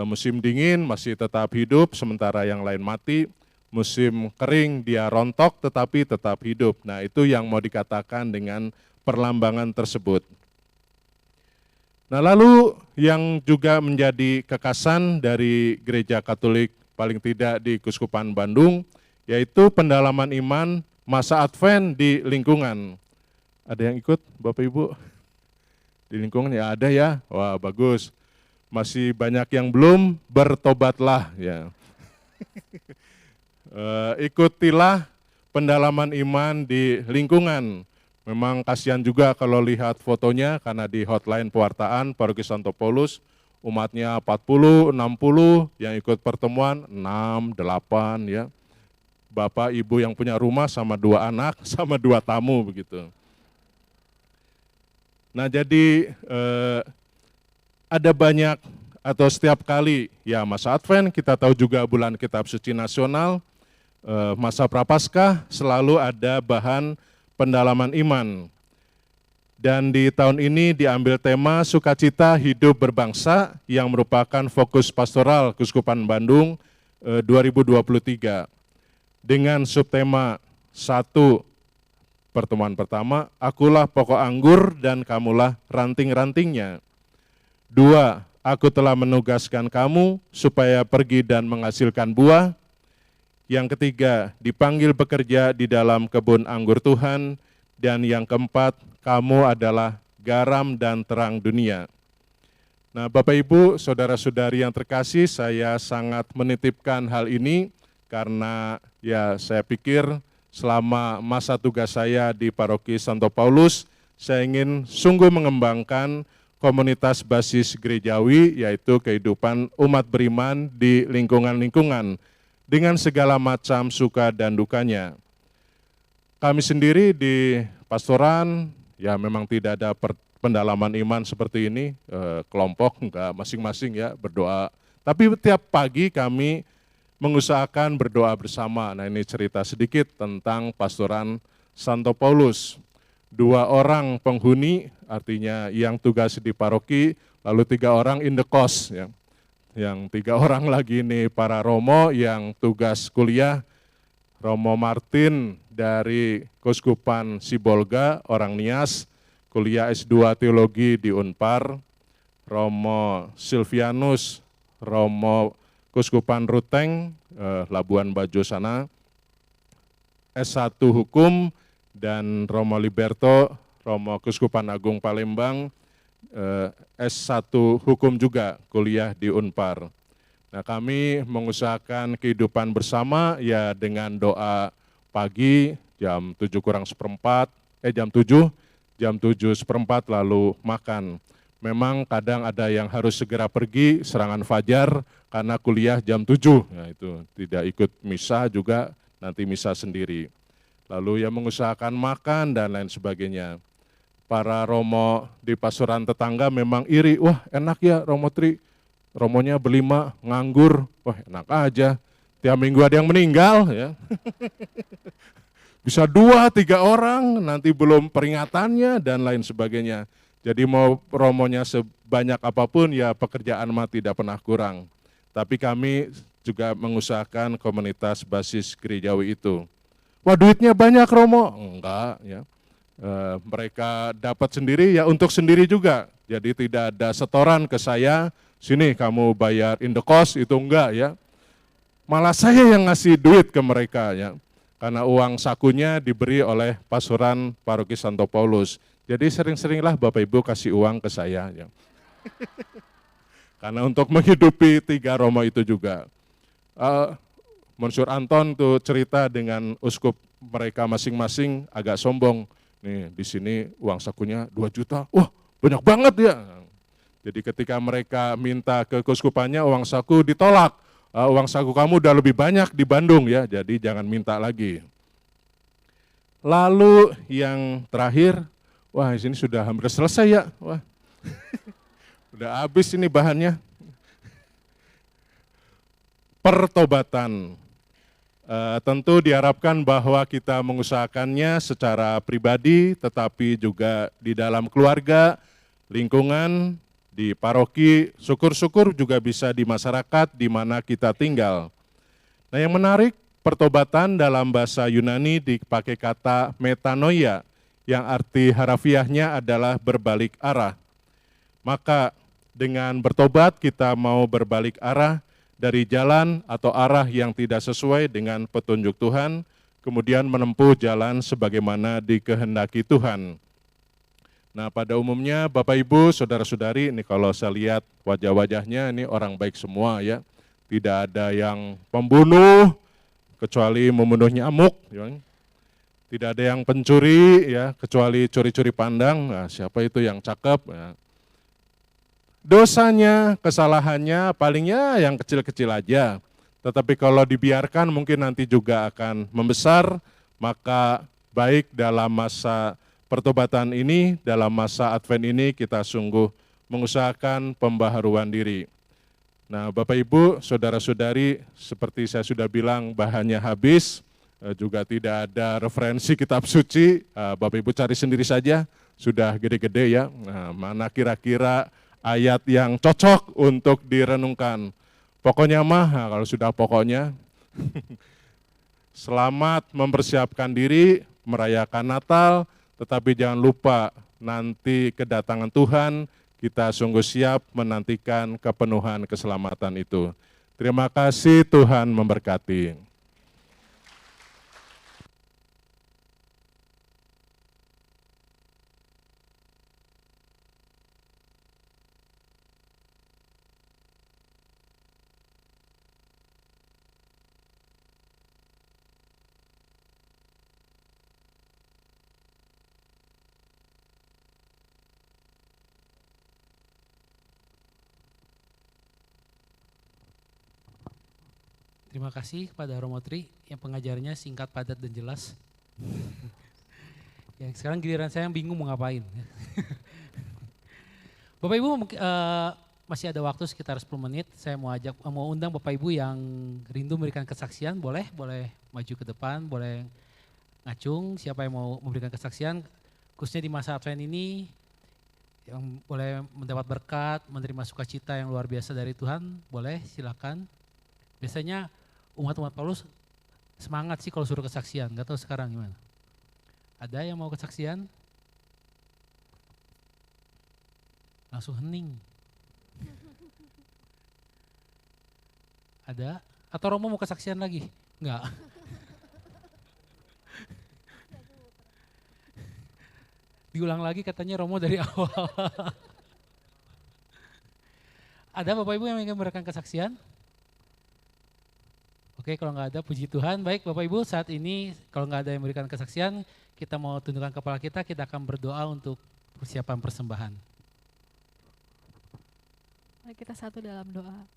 Musim dingin masih tetap hidup, sementara yang lain mati. musim kering dia rontok tetapi tetap hidup. Nah, itu yang mau dikatakan dengan perlambangan tersebut. Nah, lalu yang juga menjadi kekasan dari Gereja Katolik paling tidak di Keuskupan Bandung, yaitu pendalaman iman masa Advent di lingkungan. Ada yang ikut Bapak Ibu? Di lingkungan ya ada ya, wah bagus. Masih banyak yang belum, bertobatlah ya. Ikutilah pendalaman iman di lingkungan. Memang kasihan juga kalau lihat fotonya karena di hotline pewartaan Paroki Santo Paulus umatnya 40, 60, yang ikut pertemuan 6, 8 ya. Bapak ibu yang punya rumah sama 2 anak sama 2 tamu begitu. Nah, jadi ada banyak atau setiap kali ya masa Advent, kita tahu juga bulan Kitab Suci Nasional, masa Prapaskah selalu ada bahan pendalaman iman. Dan di tahun ini diambil tema Sukacita Hidup Berbangsa yang merupakan fokus pastoral Keuskupan Bandung 2023. Dengan subtema 1, pertemuan pertama, akulah pokok anggur dan kamulah ranting-rantingnya. 2, aku telah menugaskan kamu supaya pergi dan menghasilkan buah. Yang ketiga, dipanggil bekerja di dalam kebun anggur Tuhan. Dan yang keempat, kamu adalah garam dan terang dunia. Nah, Bapak Ibu, saudara-saudari yang terkasih, saya sangat menitipkan hal ini karena ya saya pikir selama masa tugas saya di Paroki Santo Paulus, saya ingin sungguh mengembangkan komunitas basis gerejawi, yaitu kehidupan umat beriman di lingkungan-lingkungan, dengan segala macam suka dan dukanya. Kami sendiri di pastoran, ya memang tidak ada pendalaman iman seperti ini, kelompok, enggak, masing-masing ya berdoa. Tapi tiap pagi kami mengusahakan berdoa bersama. Nah, ini cerita sedikit tentang pastoran Santo Paulus. 2 orang penghuni, artinya yang tugas di paroki, lalu 3 orang in the cost. Ya. Yang 3 orang lagi ini para Romo yang tugas kuliah. Romo Martin dari Keuskupan Sibolga, orang Nias, kuliah S2 Teologi di Unpar. Romo Silvianus, Romo Keuskupan Ruteng, Labuan Bajo sana, S1 Hukum, dan Romo Liberto, Romo Keuskupan Agung Palembang, S1 Hukum juga, kuliah di Unpar. Nah, kami mengusahakan kehidupan bersama ya dengan doa pagi jam 7:45, jam 7:45 lalu makan. Memang kadang ada yang harus segera pergi serangan fajar karena kuliah jam 7, nah itu tidak ikut misa juga, nanti misa sendiri. Lalu yang mengusahakan makan dan lain sebagainya. Para Romo di pastoran tetangga memang iri, wah enak ya Romo Tri, Romonya berlima nganggur, wah enak aja, tiap minggu ada yang meninggal ya. Bisa 2-3 orang, nanti belum peringatannya dan lain sebagainya. Jadi mau romonya sebanyak apapun ya pekerjaan mah tidak pernah kurang. Tapi kami juga mengusahakan komunitas basis gerejawi itu. Wah duitnya banyak Romo? Enggak ya. Mereka dapat sendiri ya untuk sendiri juga. Jadi tidak ada setoran ke saya, sini kamu bayar in the cost, itu enggak ya. Malah saya yang ngasih duit ke mereka ya. Karena uang sakunya diberi oleh pastoran Paroki Santo Paulus. Jadi sering-seringlah Bapak Ibu kasih uang ke saya. Ya. Karena untuk menghidupi 3 Romo itu juga. Monsiur Anton tuh cerita dengan uskup mereka masing-masing agak sombong. Nih di sini uang sakunya 2 juta, wah banyak banget ya. Jadi ketika mereka minta ke keuskupannya uang saku ditolak. Uang saku kamu udah lebih banyak di Bandung ya, jadi jangan minta lagi. Lalu yang terakhir, wah di sini sudah hampir selesai ya, wah udah habis ini bahannya. Pertobatan, tentu diharapkan bahwa kita mengusahakannya secara pribadi, tetapi juga di dalam keluarga, lingkungan, di paroki, syukur-syukur juga bisa di masyarakat di mana kita tinggal. Nah yang menarik, pertobatan dalam bahasa Yunani dipakai kata metanoia, yang arti harafiahnya adalah berbalik arah. Maka dengan bertobat kita mau berbalik arah dari jalan atau arah yang tidak sesuai dengan petunjuk Tuhan, kemudian menempuh jalan sebagaimana dikehendaki Tuhan. Nah, pada umumnya Bapak Ibu, Saudara-saudari, ini kalau saya lihat wajah-wajahnya ini orang baik semua ya. Tidak ada yang pembunuh, kecuali membunuh nyamuk. Ya. Tidak ada yang pencuri, ya, kecuali curi-curi pandang. Nah, siapa itu yang cakep? Ya. Dosanya, kesalahannya palingnya yang kecil-kecil aja. Tetapi kalau dibiarkan mungkin nanti juga akan membesar, maka baik dalam masa pertobatan ini, dalam masa Advent ini kita sungguh mengusahakan pembaharuan diri. Nah, Bapak Ibu, Saudara-saudari, seperti saya sudah bilang bahannya habis, juga tidak ada referensi kitab suci, Bapak Ibu cari sendiri saja, sudah gede-gede ya, nah, mana kira-kira ayat yang cocok untuk direnungkan. Pokoknya mah, nah, kalau sudah pokoknya, selamat mempersiapkan diri, merayakan Natal, tetapi jangan lupa nanti kedatangan Tuhan, kita sungguh siap menantikan kepenuhan keselamatan itu. Terima kasih, Tuhan memberkati. Terima kasih kepada Romo Tri yang pengajarnya singkat, padat, dan jelas. Ya, sekarang giliran saya yang bingung mau ngapain. Bapak Ibu, masih ada waktu sekitar 10 menit. Saya mau undang Bapak Ibu yang rindu memberikan kesaksian, boleh maju ke depan, boleh ngacung. Siapa yang mau memberikan kesaksian, khususnya di masa Advent ini, yang boleh mendapat berkat, menerima sukacita yang luar biasa dari Tuhan, boleh silakan. Biasanya umat-umat Paulus semangat sih kalau suruh kesaksian, nggak tahu sekarang gimana. Ada yang mau kesaksian? Langsung hening. Ada? Atau Romo mau kesaksian lagi? Enggak. Diulang lagi katanya Romo dari awal. Ada Bapak Ibu yang ingin memberikan kesaksian? Oke, kalau nggak ada, puji Tuhan. Baik Bapak Ibu, saat ini kalau nggak ada yang memberikan kesaksian, kita mau tundukkan kepala kita akan berdoa untuk persiapan persembahan. Mari kita satu dalam doa.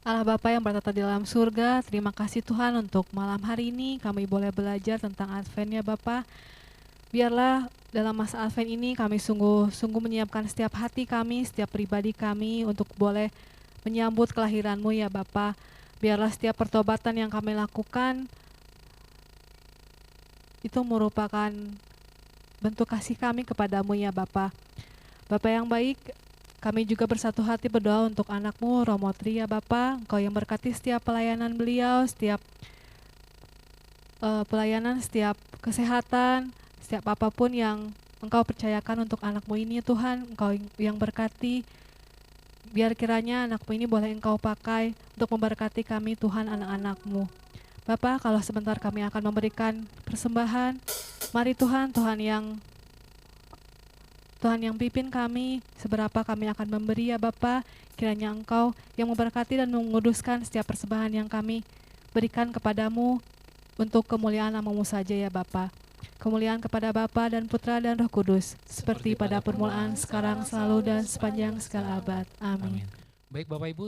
Allah Bapa yang bertata di dalam surga, terima kasih Tuhan untuk malam hari ini kami boleh belajar tentang Advent ya Bapa. Biarlah dalam masa Advent ini kami sungguh menyiapkan setiap hati kami, setiap pribadi kami untuk boleh menyambut kelahiran-Mu ya Bapa. Biarlah setiap pertobatan yang kami lakukan itu merupakan bentuk kasih kami kepadamu ya Bapa. Bapa yang baik, kami juga bersatu hati berdoa untuk anak-Mu Romo Tri ya Bapa. Engkau yang berkati setiap pelayanan beliau, setiap pelayanan, setiap kesehatan, setiap apapun yang Engkau percayakan untuk anak-Mu ini Tuhan. Engkau yang berkati. Biar kiranya anak-Mu ini boleh Engkau pakai untuk memberkati kami Tuhan anak-anak-Mu. Bapa, kalau sebentar kami akan memberikan persembahan, mari Tuhan yang pimpin kami, seberapa kami akan memberi ya Bapa. Kiranya Engkau yang memberkati dan menguduskan setiap persembahan yang kami berikan kepadamu untuk kemuliaan nama-Mu saja ya Bapa. Kemuliaan kepada Bapa dan Putra dan Roh Kudus, seperti pada permulaan, sekarang, selalu, dan sepanjang segala abad. Amin. Baik Bapak Ibu,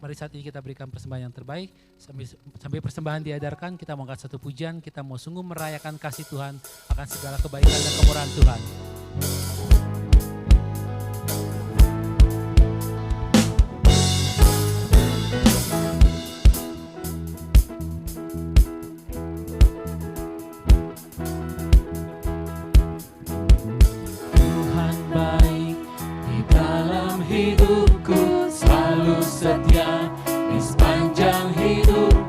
mari saat ini kita berikan persembahan yang terbaik. Sambil persembahan diadarkan, kita mau angkat satu pujian, kita mau sungguh merayakan kasih Tuhan akan segala kebaikan dan kemurahan Tuhan. Hidupku selalu setia di sepanjang hidup.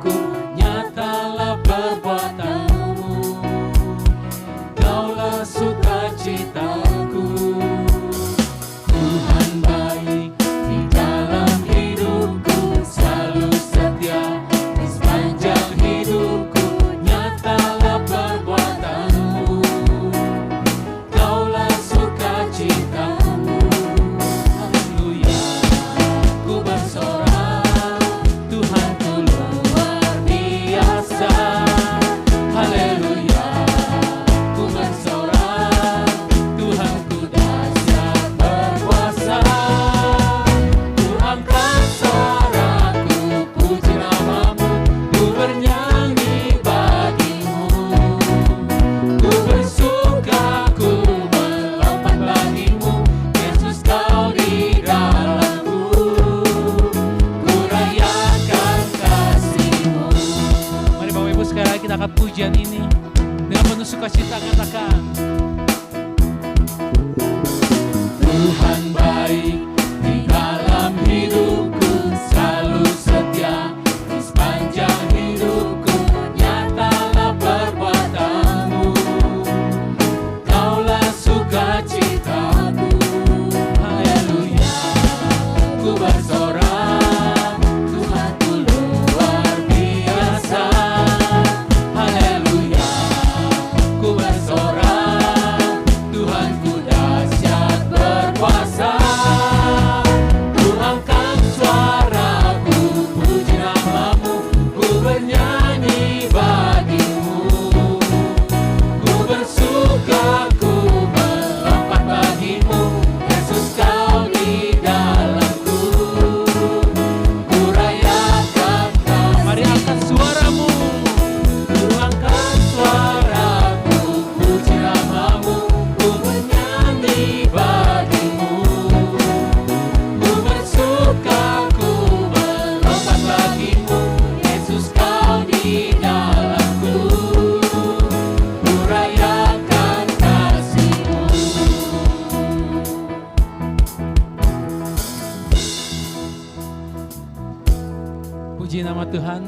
nama Tuhan.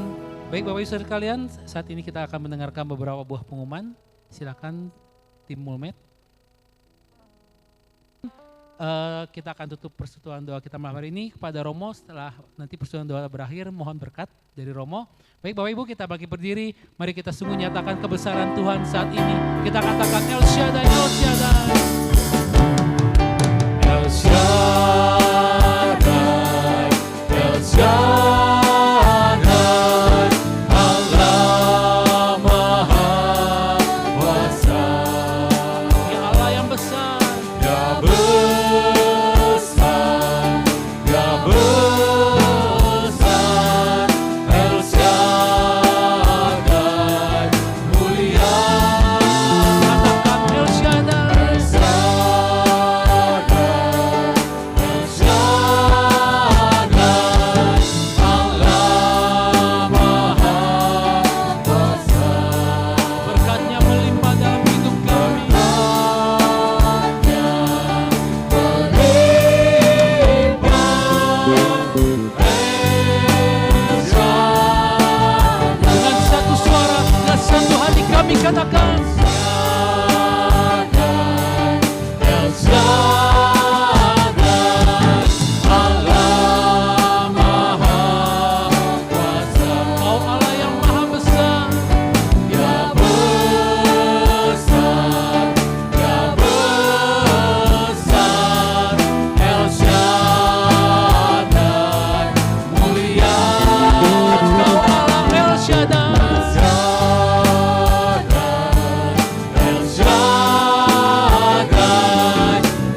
Baik Bapak Ibu Saudara sekalian, saat ini kita akan mendengarkan beberapa buah pengumuman. Silakan tim Mulmed. Kita akan tutup persekutuan doa kita malam hari ini kepada Romo. Setelah nanti persekutuan doa berakhir, mohon berkat dari Romo. Baik Bapak Ibu, kita bagi berdiri. Mari kita sungguh nyatakan kebesaran Tuhan saat ini. Kita katakan El Shaddai, El Shaddai. El Shaddai, El Shaddai, Allah Maha Kuasa. Ya Allah yang besar, Ya besar, ya besar, El Shaddai, mulia. katakan El Shaddai. El Shaddai, El Shaddai, Allah Maha Kuasa. Berkatnya melimpah dalam hidup kami. Dengan satu suara dan satu hati kami katakan El Shaddai, Allah Maha Kuasa. Kau Allah yang maha besar. Ya besar, ya besar, El Shaddai, mulia. Kau Allah El Shaddai. El Shaddai,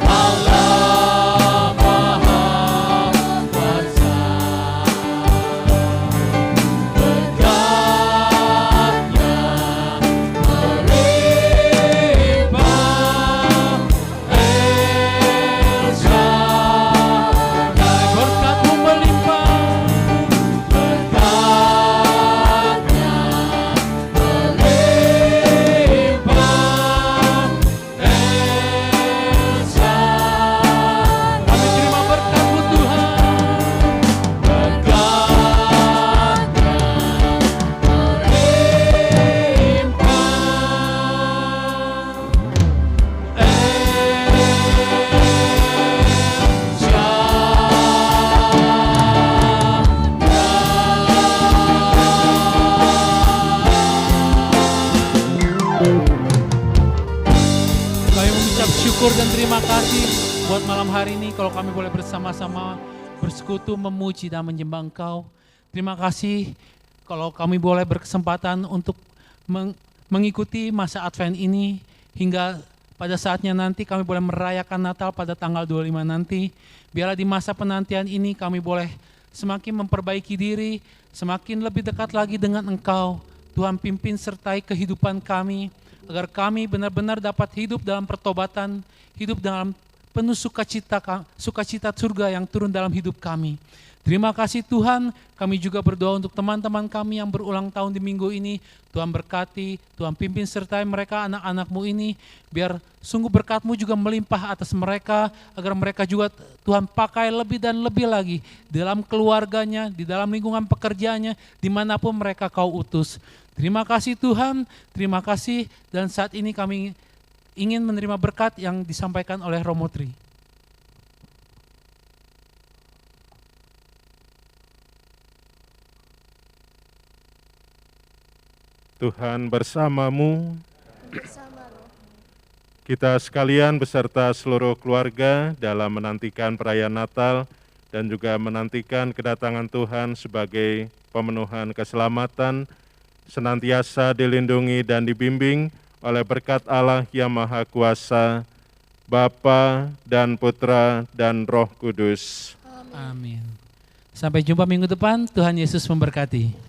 Allah Maha Kuasa. Berkatnya melimpah, El Shaddai. Berkatmu melimpah. Berkatnya melimpah, El Shaddai. Kami terima berkat-Mu Tuhan. Berkatnya melimpah, Kami mengucap syukur dan terima kasih buat malam hari ini kalau kami boleh bersama-sama bersekutu memuji dan menyembah Engkau. Terima kasih kalau kami boleh berkesempatan untuk mengikuti masa Advent ini hingga pada saatnya nanti kami boleh merayakan Natal pada tanggal 25 nanti. Biarlah di masa penantian ini kami boleh semakin memperbaiki diri, semakin lebih dekat lagi dengan Engkau. Tuhan pimpin sertai kehidupan kami, agar kami benar-benar dapat hidup dalam pertobatan, hidup dalam penuh sukacita surga yang turun dalam hidup kami. Terima kasih Tuhan, kami juga berdoa untuk teman-teman kami yang berulang tahun di minggu ini. Tuhan berkati, Tuhan pimpin sertai mereka anak-anak-Mu ini, biar sungguh berkat-Mu juga melimpah atas mereka, agar mereka juga Tuhan pakai lebih dan lebih lagi di dalam keluarganya, di dalam lingkungan pekerjaannya, dimanapun mereka Kau utus. Terima kasih Tuhan, terima kasih, dan saat ini kami ingin menerima berkat yang disampaikan oleh Romo Tri. Tuhan bersamamu. Kita sekalian beserta seluruh keluarga dalam menantikan perayaan Natal dan juga menantikan kedatangan Tuhan sebagai pemenuhan keselamatan, senantiasa dilindungi dan dibimbing oleh berkat Allah yang Maha Kuasa, Bapa dan Putra dan Roh Kudus. Amin. Sampai jumpa minggu depan, Tuhan Yesus memberkati.